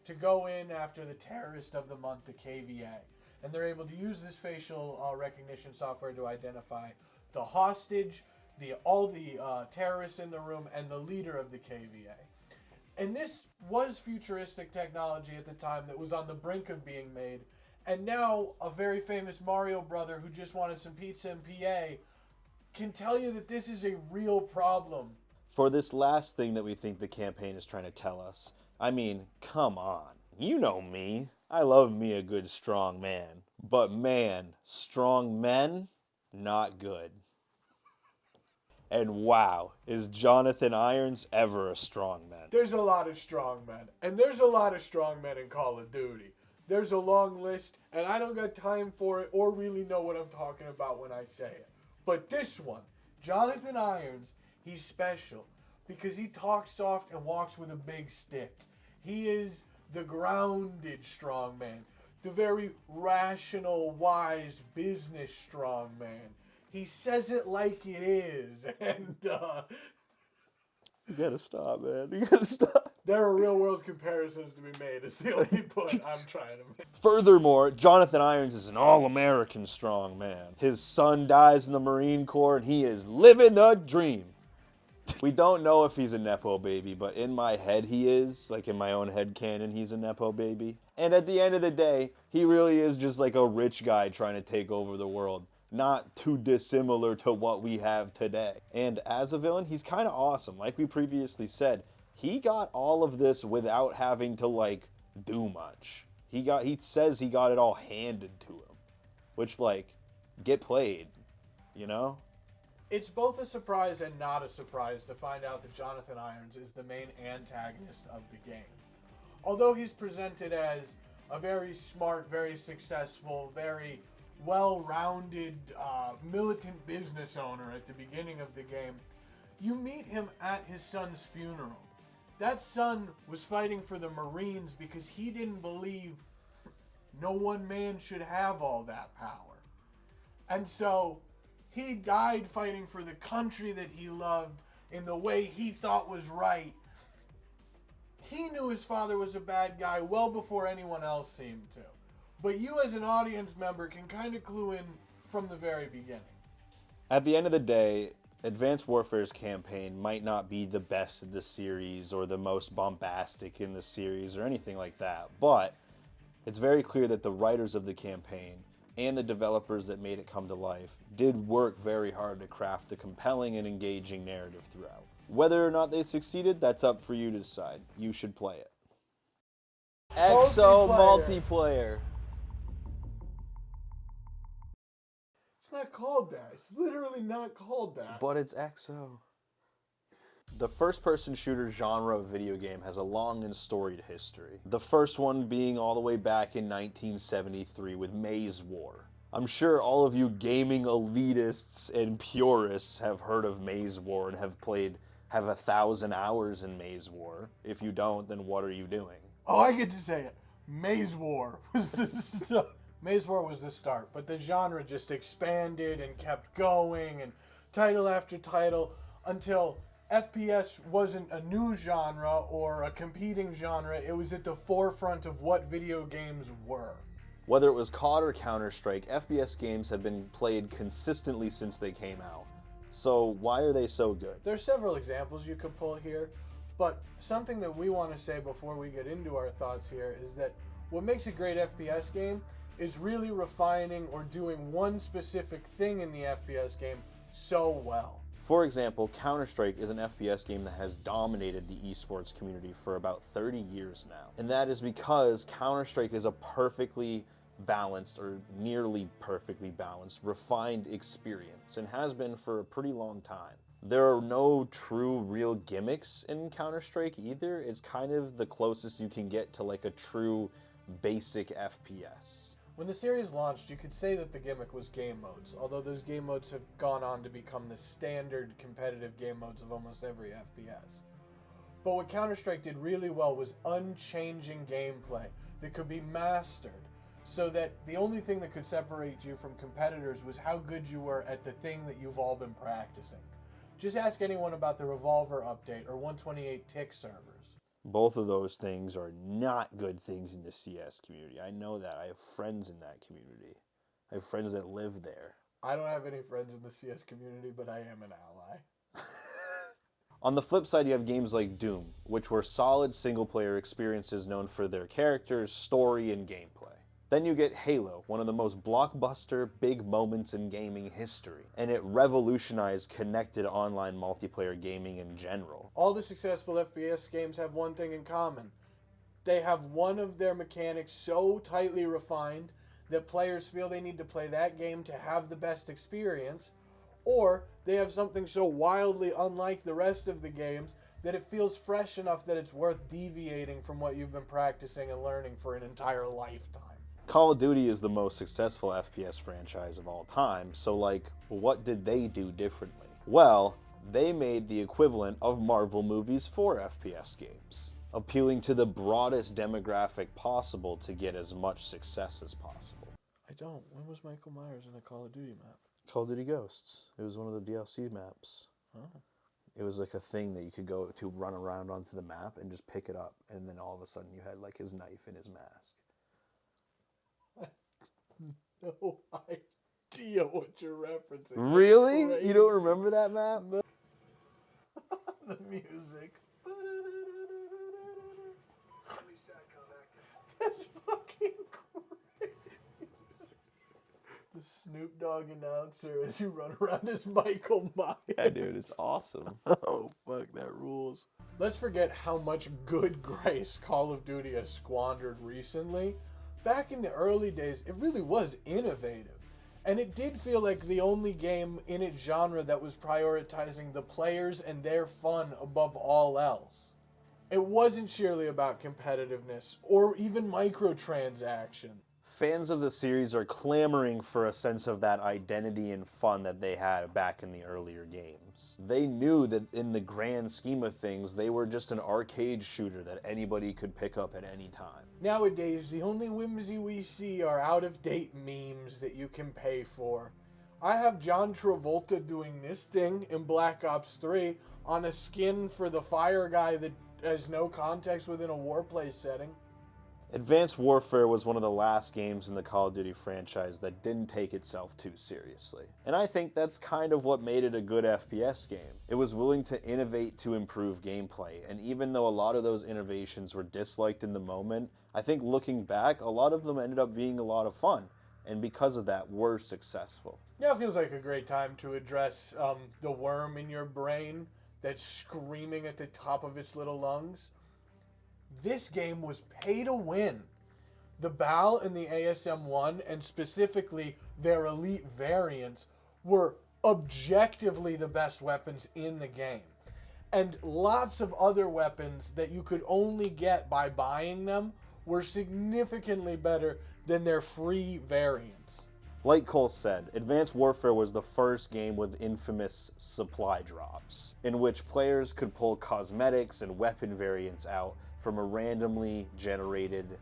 to go in after the terrorist of the month, the KVA. And they're able to use this facial recognition software to identify the hostage, all the terrorists in the room, and the leader of the KVA. And this was futuristic technology at the time that was on the brink of being made. And now a very famous Mario brother who just wanted some pizza in PA can tell you that this is a real problem. For this last thing that we think the campaign is trying to tell us, I mean, come on. You know me. I love me a good strong man. But man, strong men, not good. And wow, is Jonathan Irons ever a strong man? There's a lot of strong men. And there's a lot of strong men in Call of Duty. There's a long list, and I don't got time for it or really know what I'm talking about when I say it. But this one, Jonathan Irons, he's special because he talks soft and walks with a big stick. He is the grounded strong man, the very rational, wise business strong man. He says it like it is, and You gotta stop, man. You gotta stop. there are real-world comparisons to be made, is the only point I'm trying to make. Furthermore, Jonathan Irons is an all-American strong man. His son dies in the Marine Corps, and he is living the dream. We don't know if he's a Nepo baby, but in my head he is. Like in my own head canon, he's a Nepo baby. And at the end of the day, he really is just like a rich guy trying to take over the world. Not too dissimilar to what we have today. And as a villain, he's kind of awesome. Like we previously said, he got all of this without having to like do much. He says he got it all handed to him, which like get played, you know? It's both a surprise and not a surprise to find out that Jonathan Irons is the main antagonist of the game. Although he's presented as a very smart, very successful, very well-rounded militant business owner at the beginning of the game, you meet him at his son's funeral. That son was fighting for the Marines because he didn't believe no one man should have all that power. And so he died fighting for the country that he loved in the way he thought was right. He knew his father was a bad guy well before anyone else seemed to. But you as an audience member can kind of clue in from the very beginning. At the end of the day, Advanced Warfare's campaign might not be the best of the series or the most bombastic in the series or anything like that, but it's very clear that the writers of the campaign and the developers that made it come to life did work very hard to craft a compelling and engaging narrative throughout. Whether or not they succeeded, that's up for you to decide. You should play it. EXO multiplayer. It's not called that. It's literally not called that. But it's EXO. The first-person shooter genre of video game has a long and storied history. The first one being all the way back in 1973 with Maze War. I'm sure all of you gaming elitists and purists have heard of Maze War and have 1,000 hours in Maze War. If you don't, then what are you doing? Oh, I get to say it. Maze War was the start. Maze War was the start, but the genre just expanded and kept going, and title after title, until FPS wasn't a new genre or a competing genre. It was at the forefront of what video games were. Whether it was COD or Counter-Strike, FPS games have been played consistently since they came out. So why are they so good? There's several examples you could pull here, but something that we want to say before we get into our thoughts here is that what makes a great FPS game is really refining or doing one specific thing in the FPS game so well. For example, Counter-Strike is an FPS game that has dominated the esports community for about 30 years now. And that is because Counter-Strike is a perfectly balanced, or nearly perfectly balanced, refined experience, and has been for a pretty long time. There are no true real gimmicks in Counter-Strike either. It's kind of the closest you can get to like a true basic FPS. When the series launched, you could say that the gimmick was game modes, although those game modes have gone on to become the standard competitive game modes of almost every FPS. But what Counter-Strike did really well was unchanging gameplay that could be mastered, so that the only thing that could separate you from competitors was how good you were at the thing that you've all been practicing. Just ask anyone about the Revolver update or 128 tick servers. Both of those things are not good things in the CS community. I know that. I have friends in that community. I have friends that live there. I don't have any friends in the CS community, but I am an ally. On the flip side, you have games like Doom, which were solid single-player experiences known for their characters, story, and gameplay. Then you get Halo, one of the most blockbuster, big moments in gaming history, and it revolutionized connected online multiplayer gaming in general. All the successful FPS games have one thing in common. They have one of their mechanics so tightly refined that players feel they need to play that game to have the best experience, or they have something so wildly unlike the rest of the games that it feels fresh enough that it's worth deviating from what you've been practicing and learning for an entire lifetime. Call of Duty is the most successful FPS franchise of all time, so what did they do differently? Well, they made the equivalent of Marvel movies for FPS games, appealing to the broadest demographic possible to get as much success as possible. I don't. When was Michael Myers in a Call of Duty map? Call of Duty Ghosts. It was one of the DLC maps. Oh. It was like a thing that you could go to run around onto the map and just pick it up, and then all of a sudden you had like his knife and his mask. No idea what you're referencing. Really? Crazy. You don't remember that map? The music. That's fucking crazy. The Snoop Dogg announcer as you run around as Michael Myers. Yeah, dude, it's awesome. Oh, fuck, that rules. Let's forget how much good grace Call of Duty has squandered recently. Back in the early days, it really was innovative. And it did feel like the only game in its genre that was prioritizing the players and their fun above all else. It wasn't sheerly about competitiveness or even microtransaction. Fans of the series are clamoring for a sense of that identity and fun that they had back in the earlier games. They knew that in the grand scheme of things, they were just an arcade shooter that anybody could pick up at any time. Nowadays, the only whimsy we see are out-of-date memes that you can pay for. I have John Travolta doing this thing in Black Ops 3 on a skin for the fire guy that has no context within a warplay setting. Advanced Warfare was one of the last games in the Call of Duty franchise that didn't take itself too seriously. And I think that's kind of what made it a good FPS game. It was willing to innovate to improve gameplay, and even though a lot of those innovations were disliked in the moment, I think looking back, a lot of them ended up being a lot of fun, and because of that, were successful. Yeah, it feels like a great time to address the worm in your brain that's screaming at the top of its little lungs. This game was pay to win. The BAL and the ASM-1, and specifically their elite variants, were objectively the best weapons in the game. And lots of other weapons that you could only get by buying them were significantly better than their free variants. Like Cole said, Advanced Warfare was the first game with infamous supply drops, in which players could pull cosmetics and weapon variants out from a randomly generated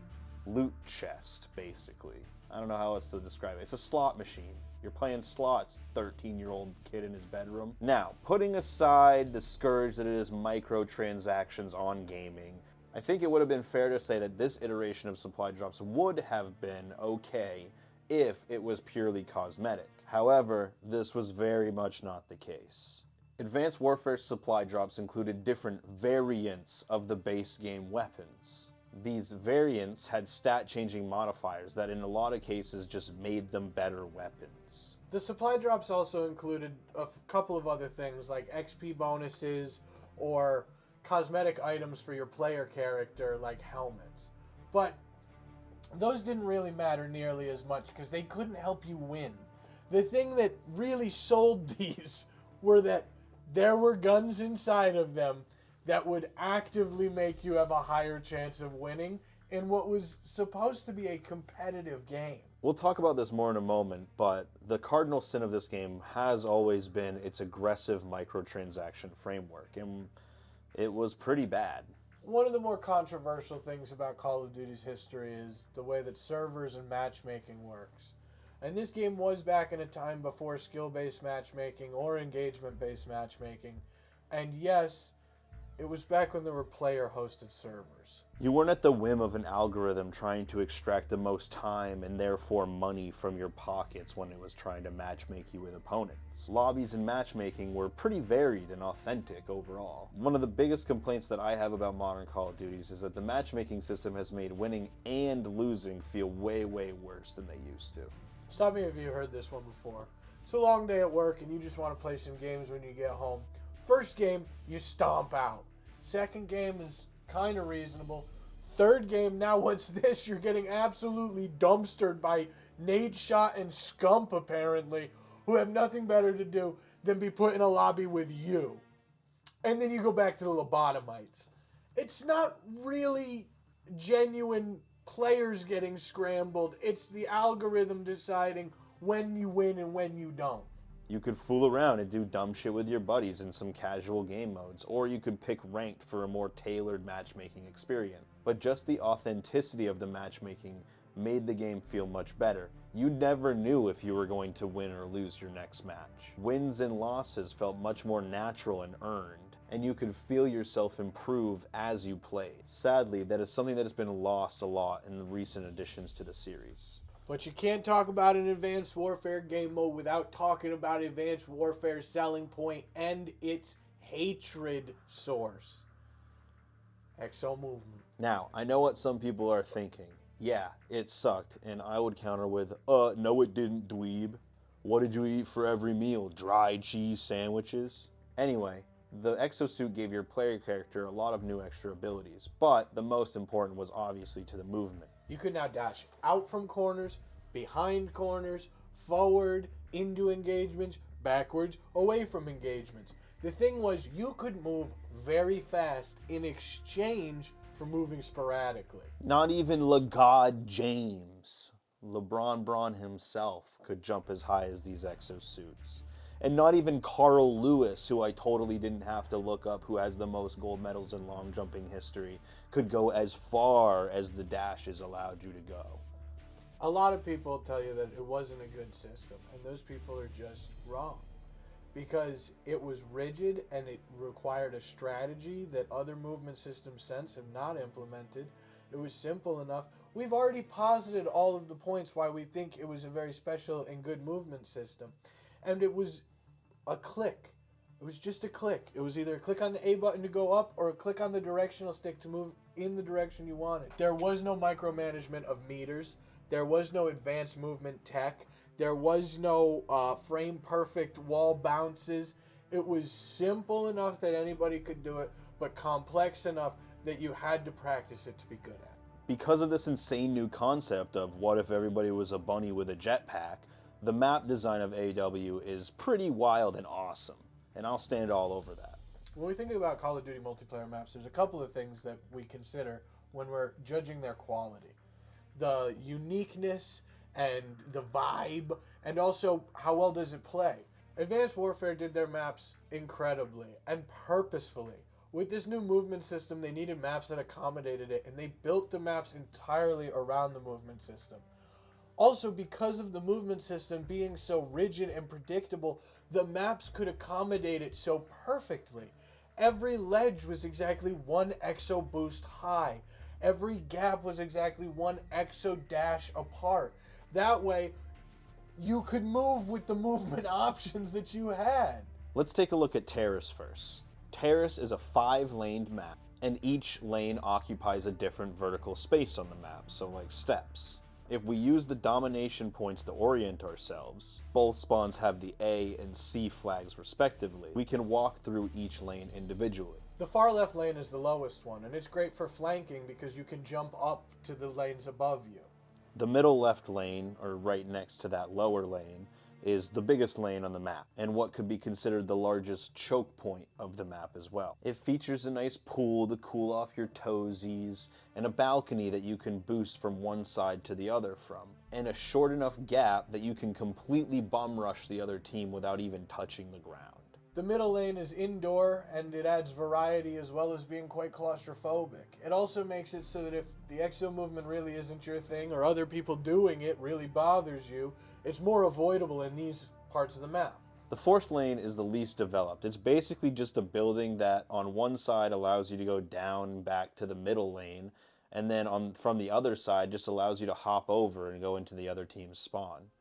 loot chest, basically. I don't know how else to describe it. It's a slot machine. You're playing slots, 13-year-old kid in his bedroom. Now, putting aside the scourge that it is microtransactions on gaming, I think it would have been fair to say that this iteration of supply drops would have been okay if it was purely cosmetic. However, this was very much not the case. Advanced Warfare supply drops included different variants of the base game weapons. These variants had stat-changing modifiers that in a lot of cases just made them better weapons. The supply drops also included a couple of other things like XP bonuses or cosmetic items for your player character like helmets. But those didn't really matter nearly as much because they couldn't help you win. The thing that really sold these were that there were guns inside of them that would actively make you have a higher chance of winning in what was supposed to be a competitive game. We'll talk about this more in a moment, but the cardinal sin of this game has always been its aggressive microtransaction framework, and it was pretty bad. One of the more controversial things about Call of Duty's history is the way that servers and matchmaking works. And this game was back in a time before skill-based matchmaking or engagement-based matchmaking. And yes, it was back when there were player-hosted servers. You weren't at the whim of an algorithm trying to extract the most time and therefore money from your pockets when it was trying to matchmake you with opponents. Lobbies and matchmaking were pretty varied and authentic overall. One of the biggest complaints that I have about modern Call of Duties is that the matchmaking system has made winning and losing feel way, way worse than they used to. Stop me if you heard this one before. It's a long day at work and you just want to play some games when you get home. First game, you stomp out. Second game is kind of reasonable. Third game, now what's this? You're getting absolutely dumpstered by Nate Shot and Scump, apparently, who have nothing better to do than be put in a lobby with you. And then you go back to the lobotomites. It's not really genuine players getting scrambled. It's the algorithm deciding when you win and when you don't. You could fool around and do dumb shit with your buddies in some casual game modes, or you could pick ranked for a more tailored matchmaking experience. But just the authenticity of the matchmaking made the game feel much better. You never knew if you were going to win or lose your next match. Wins and losses felt much more natural and earned, and you could feel yourself improve as you played. Sadly, that is something that has been lost a lot in the recent additions to the series. But you can't talk about an Advanced Warfare game mode without talking about Advanced Warfare's selling point and its hatred source. Exo movement. Now, I know what some people are thinking. Yeah, it sucked, and I would counter with, no it didn't, dweeb. What did you eat for every meal? Dry cheese sandwiches? Anyway, the exosuit gave your player character a lot of new extra abilities, but the most important was obviously to the movement. You could now dash out from corners, behind corners, forward, into engagements, backwards, away from engagements. The thing was, you could move very fast in exchange for moving sporadically. Not even LeGod James, LeBron Braun himself, could jump as high as these exosuits. And not even Carl Lewis, who I totally didn't have to look up, who has the most gold medals in long jumping history, could go as far as the dashes allowed you to go. A lot of people tell you that it wasn't a good system, and those people are just wrong. Because it was rigid and it required a strategy that other movement systems since have not implemented. It was simple enough. We've already posited all of the points why we think it was a very special and good movement system. And it was a click. It was just a click. It was either a click on the A button to go up or a click on the directional stick to move in the direction you wanted. There was no micromanagement of meters. There was no advanced movement tech. There was no frame perfect wall bounces. It was simple enough that anybody could do it, but complex enough that you had to practice it to be good at it. Because of this insane new concept of what if everybody was a bunny with a jetpack, the map design of AW is pretty wild and awesome, and I'll stand all over that. When we think about Call of Duty multiplayer maps, there's a couple of things that we consider when we're judging their quality. The uniqueness and the vibe, and also how well does it play. Advanced Warfare did their maps incredibly and purposefully. With this new movement system, they needed maps that accommodated it, and they built the maps entirely around the movement system. Also, because of the movement system being so rigid and predictable, the maps could accommodate it so perfectly. Every ledge was exactly 1 exo boost high. Every gap was exactly 1 exo dash apart. That way, you could move with the movement options that you had. Let's take a look at Terrace first. Terrace is a 5-laned map, and each lane occupies a different vertical space on the map, so like steps. If we use the domination points to orient ourselves, both spawns have the A and C flags respectively. We can walk through each lane individually. The far left lane is the lowest one, and it's great for flanking because you can jump up to the lanes above you. The middle left lane, or right next to that lower lane, is the biggest lane on the map, and what could be considered the largest choke point of the map as well. It features a nice pool to cool off your toesies, and a balcony that you can boost from one side to the other from, and a short enough gap that you can completely bum rush the other team without even touching the ground. The middle lane is indoor, and it adds variety as well as being quite claustrophobic. It also makes it so that if the exo movement really isn't your thing, or other people doing it really bothers you, it's more avoidable in these parts of the map. The fourth lane is the least developed. It's basically just a building that on one side allows you to go down back to the middle lane, and then from the other side just allows you to hop over and go into the other team's spawn.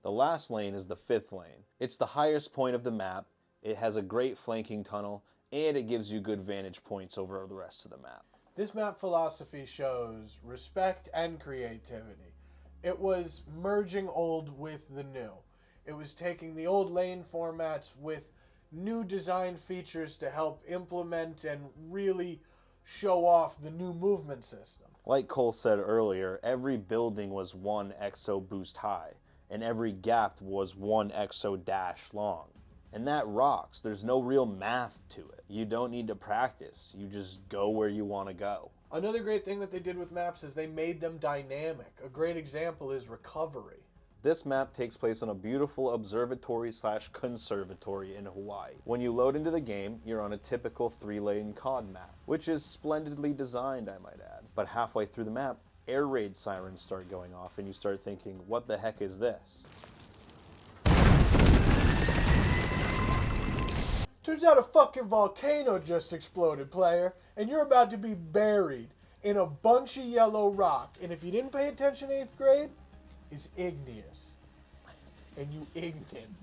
The last lane is the fifth lane. It's the highest point of the map. It has a great flanking tunnel, and it gives you good vantage points over the rest of the map. This map philosophy shows respect and creativity. It was merging old with the new. It was taking the old lane formats with new design features to help implement and really show off the new movement system. Like Cole said earlier, every building was 1 exo boost high, and every gap was 1 exo dash long. And that rocks. There's no real math to it. You don't need to practice. You just go where you want to go. Another great thing that they did with maps is they made them dynamic. A great example is Recovery. This map takes place on a beautiful observatory/conservatory in Hawaii. When you load into the game, you're on a typical 3-lane COD map, which is splendidly designed, I might add. But halfway through the map, air raid sirens start going off, and you start thinking, what the heck is this? Turns out a fucking volcano just exploded, player, and you're about to be buried in a bunch of yellow rock. And if you didn't pay attention in 8th grade, it's igneous. And you ignorant.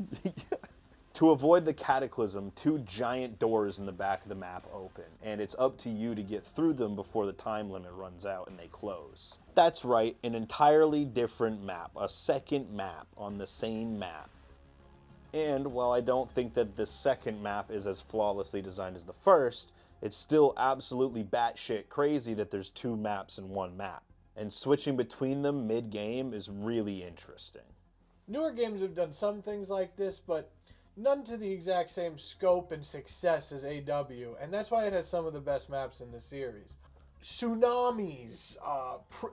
To avoid the cataclysm, 2 giant doors in the back of the map open, and it's up to you to get through them before the time limit runs out and they close. That's right, an entirely different map, a second map on the same map. And while I don't think that the second map is as flawlessly designed as the first, it's still absolutely batshit crazy that there's 2 maps in one map. And switching between them mid-game is really interesting. Newer games have done some things like this, but none to the exact same scope and success as AW, and that's why it has some of the best maps in the series. Tsunamis,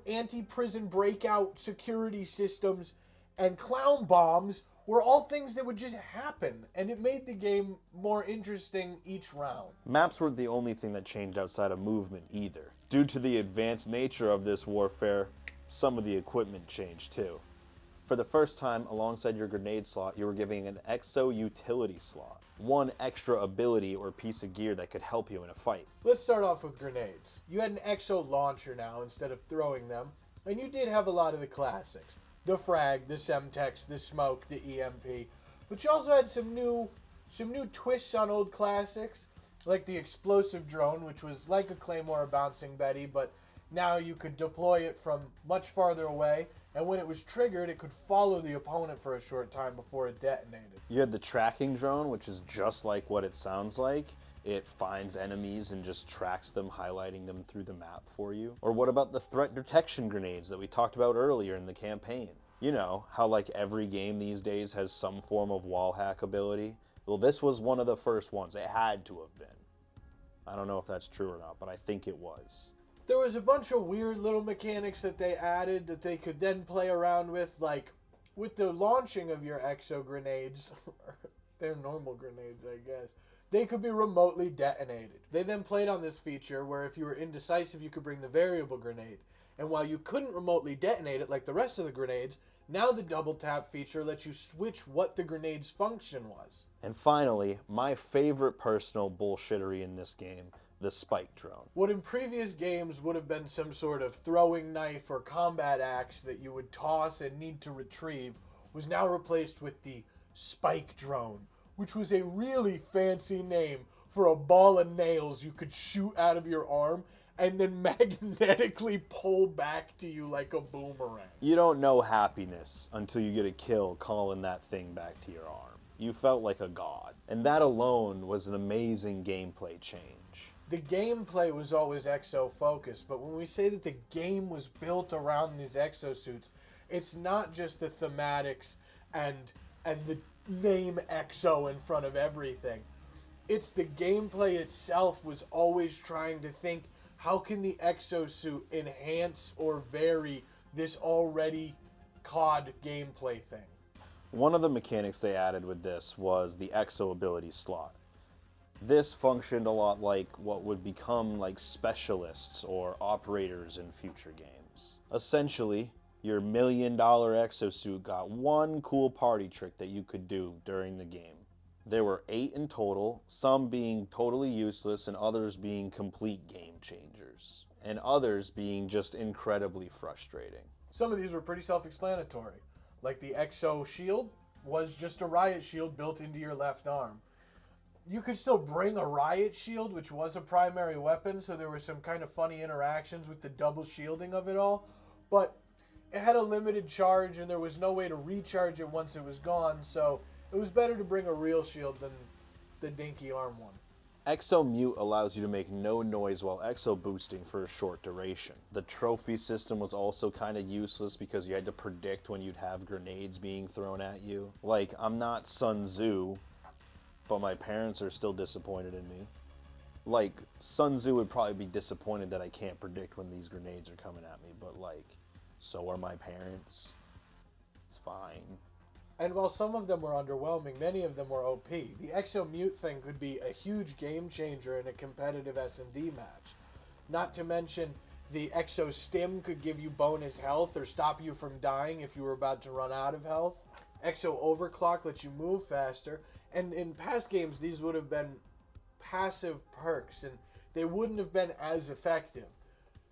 anti-prison breakout security systems, and clown bombs were all things that would just happen, and it made the game more interesting each round. Maps weren't the only thing that changed outside of movement either. Due to the advanced nature of this warfare, some of the equipment changed too. For the first time, alongside your grenade slot, you were giving an exo utility slot. One extra ability or piece of gear that could help you in a fight. Let's start off with grenades. You had an exo launcher now instead of throwing them, and you did have a lot of the classics. The frag, the semtex, the smoke, the EMP. But you also had some new twists on old classics, like the explosive drone, which was like a Claymore or Bouncing Betty, but now you could deploy it from much farther away, and when it was triggered, it could follow the opponent for a short time before it detonated. You had the tracking drone, which is just like what it sounds like. It finds enemies and just tracks them, highlighting them through the map for you. Or what about the threat detection grenades that we talked about earlier in the campaign? You know, how like every game these days has some form of wall hack ability? Well, this was one of the first ones. It had to have been. I don't know if that's true or not, but I think it was. There was a bunch of weird little mechanics that they added that they could then play around with, like with the launching of your exo grenades. They're normal grenades, I guess. They could be remotely detonated. They then played on this feature where if you were indecisive, you could bring the variable grenade. And while you couldn't remotely detonate it like the rest of the grenades, now the double tap feature lets you switch what the grenade's function was. And finally, my favorite personal bullshittery in this game, the spike drone. What in previous games would have been some sort of throwing knife or combat axe that you would toss and need to retrieve was now replaced with the spike drone, which was a really fancy name for a ball of nails you could shoot out of your arm and then magnetically pull back to you like a boomerang. You don't know happiness until you get a kill calling that thing back to your arm. You felt like a god. And that alone was an amazing gameplay change. The gameplay was always exo-focused, but when we say that the game was built around these exosuits, it's not just the thematics and the name EXO in front of everything. It's the gameplay itself was always trying to think, how can the exosuit enhance or vary this already COD gameplay thing? One of the mechanics they added with this was the exo ability slot. This functioned a lot like what would become like specialists or operators in future games. Essentially, your $1 million exosuit got one cool party trick that you could do during the game. There were 8 in total, some being totally useless and others being complete game changers, and others being just incredibly frustrating. Some of these were pretty self-explanatory, like the exo shield was just a riot shield built into your left arm. You could still bring a riot shield, which was a primary weapon, so there were some kind of funny interactions with the double shielding of it all, but it had a limited charge and there was no way to recharge it once it was gone, so it was better to bring a real shield than the dinky arm one. Exo Mute allows you to make no noise while exo boosting for a short duration. The trophy system was also kind of useless because you had to predict when you'd have grenades being thrown at you. Like, I'm not Sun Tzu, but my parents are still disappointed in me. Like, Sun Tzu would probably be disappointed that I can't predict when these grenades are coming at me, but like, so are my parents. It's fine. And while some of them were underwhelming, many of them were OP. The Exo Mute thing could be a huge game changer in a competitive S&D match. Not to mention, the Exo Stim could give you bonus health or stop you from dying if you were about to run out of health. Exo Overclock lets you move faster, and in past games these would have been passive perks and they wouldn't have been as effective.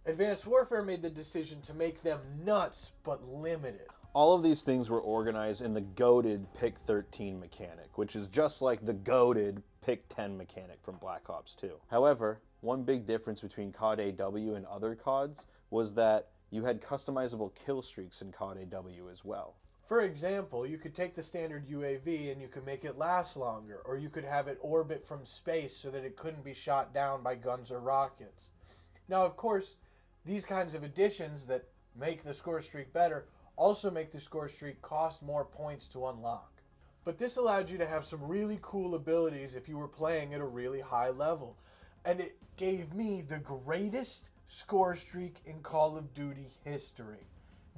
Advanced Warfare made the decision to make them nuts but limited. All of these things were organized in the goated Pick 13 mechanic, which is just like the goated Pick 10 mechanic from Black Ops 2. However, one big difference between COD AW and other CODs was that you had customizable kill streaks in COD AW as well. For example, you could take the standard UAV and you could make it last longer, or you could have it orbit from space so that it couldn't be shot down by guns or rockets. Now, of course, these kinds of additions that make the score streak better also make the score streak cost more points to unlock. But this allowed you to have some really cool abilities if you were playing at a really high level. And it gave me the greatest score streak in Call of Duty history.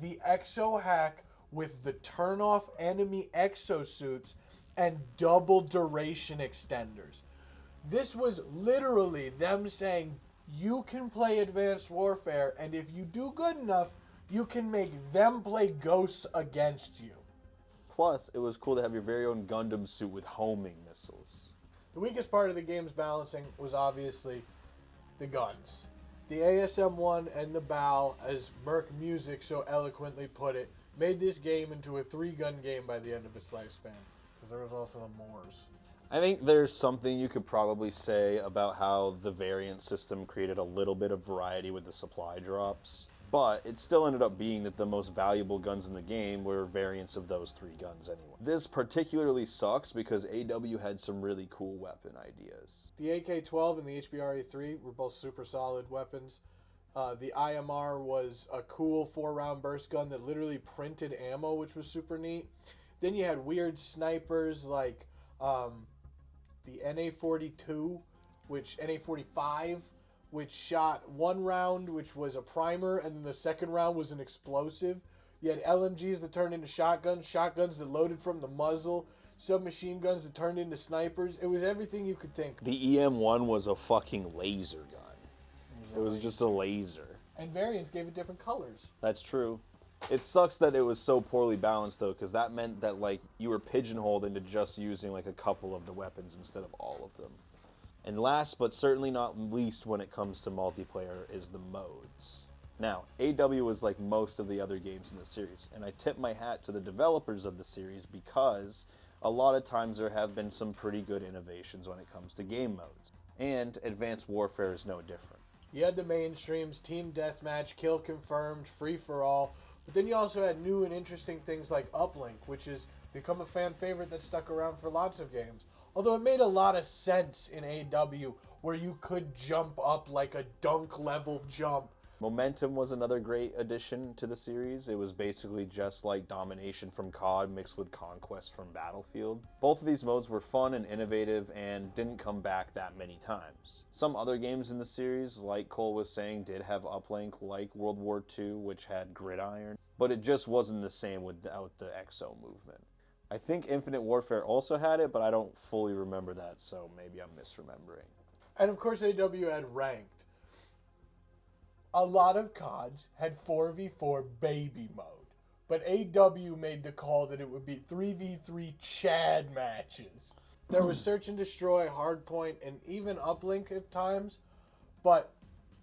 The Exo hack with the turn-off enemy exosuits and double duration extenders. This was literally them saying, you can play Advanced Warfare, and if you do good enough, you can make them play ghosts against you. Plus, it was cool to have your very own Gundam suit with homing missiles. The weakest part of the game's balancing was obviously the guns. The ASM-1 and the BAL, as Merc Music so eloquently put it, made this game into a 3-gun game by the end of its lifespan. Because there was also the Moors. I think there's something you could probably say about how the variant system created a little bit of variety with the supply drops. But it still ended up being that the most valuable guns in the game were variants of those 3 guns anyway. This particularly sucks because AW had some really cool weapon ideas. The AK-12 and the HBR-A3 were both super solid weapons. The IMR was a cool 4-round burst gun that literally printed ammo, which was super neat. Then you had weird snipers like the NA-42, NA-45, which shot 1 round, which was a primer, and then the second round was an explosive. You had LMGs that turned into shotguns, shotguns that loaded from the muzzle, submachine guns that turned into snipers. It was everything you could think. The EM-1 was a fucking laser gun. It was just a laser. And variants gave it different colors. That's true. It sucks that it was so poorly balanced, though, because that meant that, like, you were pigeonholed into just using, like, a couple of the weapons instead of all of them. And last, but certainly not least when it comes to multiplayer, is the modes. Now, AW was like most of the other games in the series, and I tip my hat to the developers of the series because a lot of times there have been some pretty good innovations when it comes to game modes. And Advanced Warfare is no different. You had the mainstreams, Team Deathmatch, Kill Confirmed, Free For All, but then you also had new and interesting things like Uplink, which has become a fan favorite that stuck around for lots of games. Although it made a lot of sense in AW where you could jump up like a dunk level jump. Momentum was another great addition to the series. It was basically just like Domination from COD mixed with Conquest from Battlefield. Both of these modes were fun and innovative and didn't come back that many times. Some other games in the series, like Cole was saying, did have uplink, like World War II, which had Gridiron, but it just wasn't the same without the XO movement. I think Infinite Warfare also had it, but I don't fully remember that, so maybe I'm misremembering. And of course AW had ranked. A lot of CODs had 4v4 baby mode, but AW made the call that it would be 3v3 Chad matches. There was Search and Destroy, Hardpoint, and even Uplink at times, but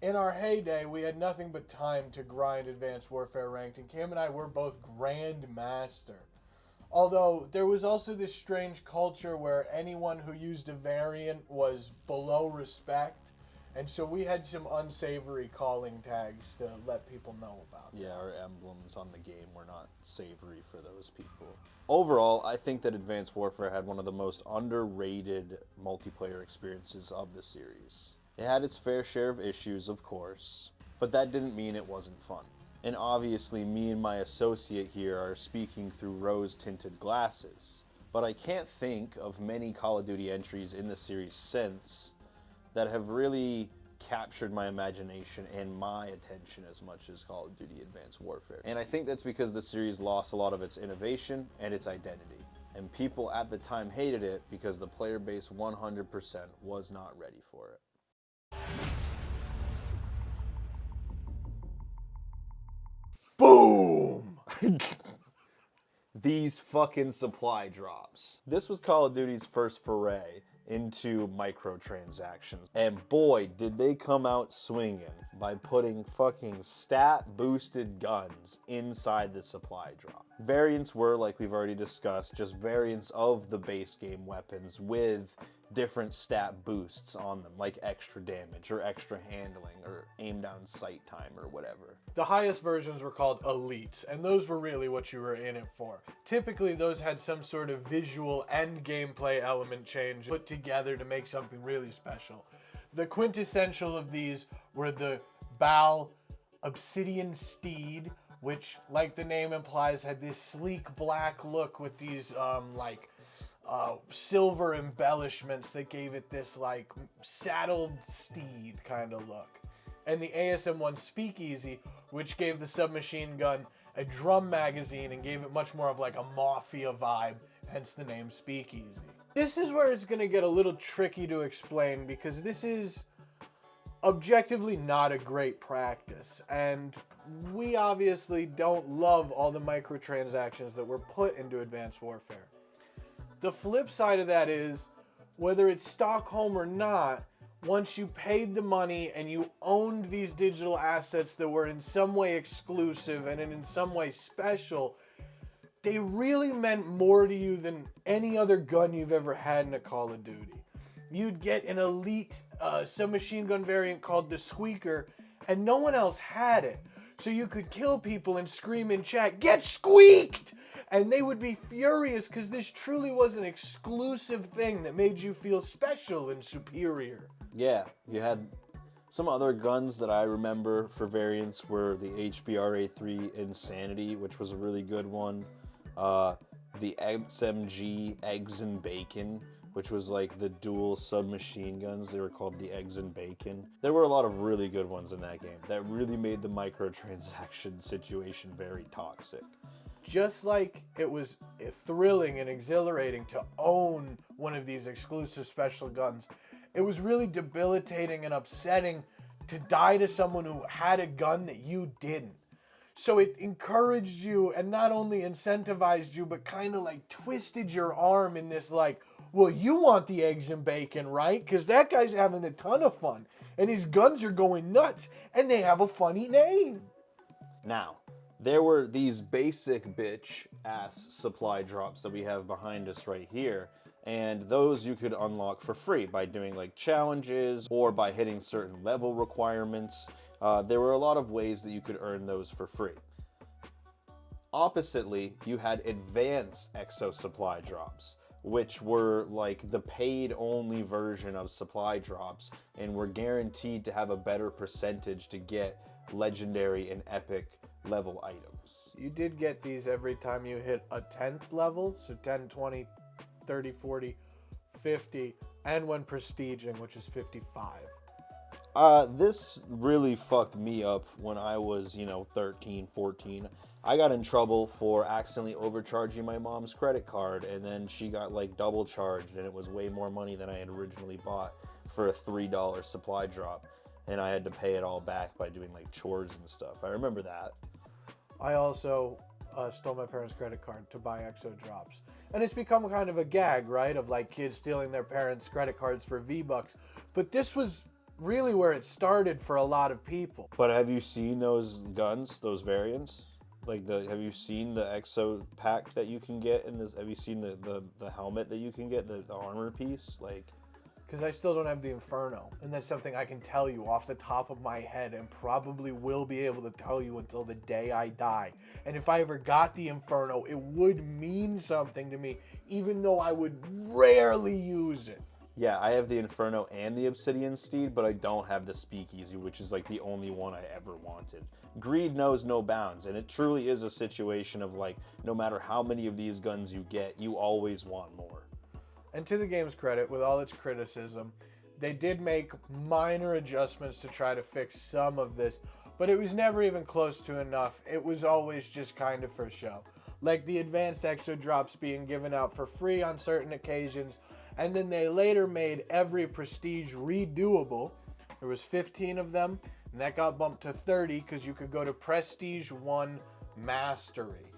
in our heyday, we had nothing but time to grind Advanced Warfare ranked, and Cam and I were both Grandmaster. Although, there was also this strange culture where anyone who used a variant was below respect, and so we had some unsavory calling tags to let people know about. Yeah, our emblems on the game were not savory for those people. Overall, I think that Advanced Warfare had one of the most underrated multiplayer experiences of the series. It had its fair share of issues, of course, but that didn't mean it wasn't fun. And obviously, me and my associate here are speaking through rose-tinted glasses, but I can't think of many Call of Duty entries in the series since that have really captured my imagination and my attention as much as Call of Duty Advanced Warfare. And I think that's because the series lost a lot of its innovation and its identity. And people at the time hated it because the player base 100% was not ready for it. Boom! These fucking supply drops. This was Call of Duty's first foray into microtransactions. And boy, did they come out swinging by putting fucking stat boosted guns inside the supply drop. Variants were, like we've already discussed, just variants of the base game weapons with different stat boosts on them, like extra damage or extra handling or aim down sight time or whatever. The highest versions were called elites, and those were really what you were in it for. Typically, those had some sort of visual and gameplay element change put together to make something really special. The quintessential of these were the BAL Obsidian Steed, which, like the name implies, had this sleek black look with these, silver embellishments that gave it this, like, saddled steed kind of look. And the ASM-1 Speakeasy, which gave the submachine gun a drum magazine and gave it much more of like a mafia vibe, hence the name Speakeasy. This is where it's going to get a little tricky to explain because this is objectively not a great practice. And we obviously don't love all the microtransactions that were put into Advanced Warfare. The flip side of that is, whether it's Stockholm or not, once you paid the money and you owned these digital assets that were in some way exclusive and in some way special, they really meant more to you than any other gun you've ever had in a Call of Duty. You'd get an elite submachine gun variant called the Squeaker, and no one else had it. So you could kill people and scream in chat, "Get squeaked!" And they would be furious because this truly was an exclusive thing that made you feel special and superior. Yeah, you had some other guns that I remember for variants were the HBRA3 Insanity, which was a really good one. The XMG Eggs and Bacon, which was like the dual submachine guns. They were called the Eggs and Bacon. There were a lot of really good ones in that game that really made the microtransaction situation very toxic. Just like it was thrilling and exhilarating to own one of these exclusive special guns, it was really debilitating and upsetting to die to someone who had a gun that you didn't. So it encouraged you and not only incentivized you, but kind of like twisted your arm in this like, well, you want the eggs and bacon, right? Because that guy's having a ton of fun and his guns are going nuts and they have a funny name. Now, there were these basic bitch ass supply drops that we have behind us right here, and those you could unlock for free by doing like challenges or by hitting certain level requirements. There were a lot of ways that you could earn those for free. Oppositely, you had advanced exo supply drops, which were like the paid only version of supply drops and were guaranteed to have a better percentage to get legendary and epic level items. You did get these every time you hit a 10th level, so 10, 20, 30, 40, 50, and when prestiging, which is 55. This really fucked me up when I was, 13, 14. I got in trouble for accidentally overcharging my mom's credit card, and then she got like double charged, and it was way more money than I had originally bought for a $3 supply drop, and I had to pay it all back by doing like chores and stuff. I remember that. I also stole my parents' credit card to buy exo drops. And it's become kind of a gag, right? Of like kids stealing their parents' credit cards for V-Bucks. But this was really where it started for a lot of people. But have you seen those guns, those variants? Have you seen the exo pack that you can get in this? Have you seen the helmet that you can get, the armor piece? Because I still don't have the Inferno. And that's something I can tell you off the top of my head and probably will be able to tell you until the day I die. And if I ever got the Inferno, it would mean something to me, even though I would rarely use it. Yeah, I have the Inferno and the Obsidian Steed, but I don't have the Speakeasy, which is like the only one I ever wanted. Greed knows no bounds, and it truly is a situation of like, no matter how many of these guns you get, you always want more. And to the game's credit, with all its criticism, they did make minor adjustments to try to fix some of this, but it was never even close to enough. It was always just kind of for show. Like the advanced exo drops being given out for free on certain occasions, and then they later made every prestige redoable. There was 15 of them, and that got bumped to 30 because you could go to Prestige 1 Mastery.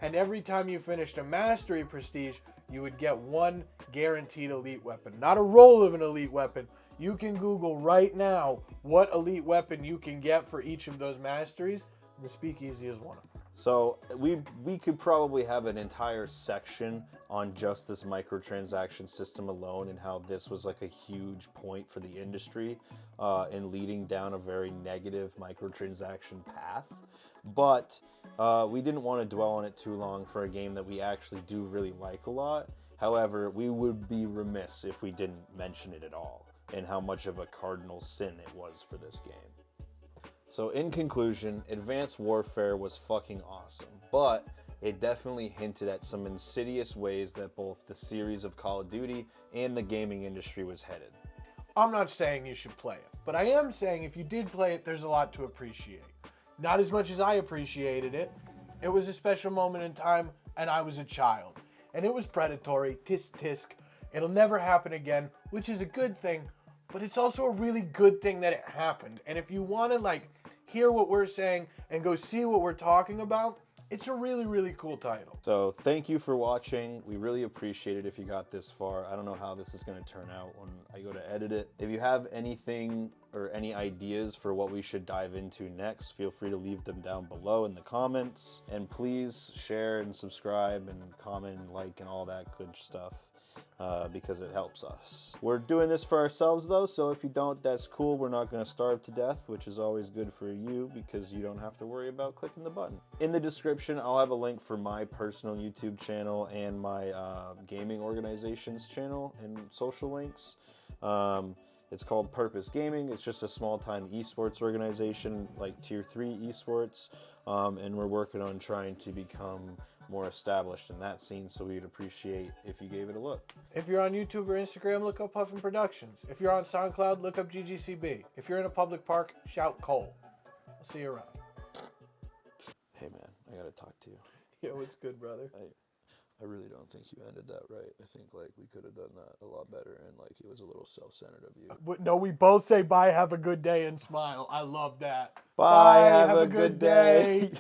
And every time you finished a Mastery Prestige, you would get one guaranteed elite weapon. Not a roll of an elite weapon. You can Google right now what elite weapon you can get for each of those masteries. The Speakeasy is one of them. So we could probably have an entire section on just this microtransaction system alone and how this was like a huge point for the industry in leading down a very negative microtransaction path. But we didn't want to dwell on it too long for a game that we actually do really like a lot. However, we would be remiss if we didn't mention it at all and how much of a cardinal sin it was for this game. So in conclusion, Advanced Warfare was fucking awesome, but it definitely hinted at some insidious ways that both the series of Call of Duty and the gaming industry was headed. I'm not saying you should play it, but I am saying if you did play it, there's a lot to appreciate. Not as much as I appreciated it. It was a special moment in time, and I was a child. And it was predatory, tisk tisk. It'll never happen again, which is a good thing, but it's also a really good thing that it happened. And if you want to, hear what we're saying and go see what we're talking about, it's a really, really cool title. So thank you for watching. We really appreciate it if you got this far. I don't know how this is going to turn out when I go to edit it. If you have anything or any ideas for what we should dive into next, feel free to leave them down below in the comments. And please share and subscribe and comment and like and all that good stuff. Because it helps us. We're doing this for ourselves though, so if you don't, that's cool. We're not going to starve to death, which is always good for you because you don't have to worry about clicking the button. In the description, I'll have a link for my personal YouTube channel and my gaming organization's channel and social links. It's called Purpose Gaming. It's just a small-time esports organization, like Tier 3 esports, and we're working on trying to become more established in that scene, so we'd appreciate if you gave it a look. If you're on YouTube or Instagram, look up Puffin Productions. If you're on SoundCloud, look up GGCB. If you're in a public park, shout Cole. I'll see you around. Hey man, I gotta talk to you. Yo, it's good, brother. I really don't think you ended that right. I think like we could have done that a lot better, and like it was a little self-centered of you. No, we both say bye, have a good day, and smile. I love that. Bye, have a good day.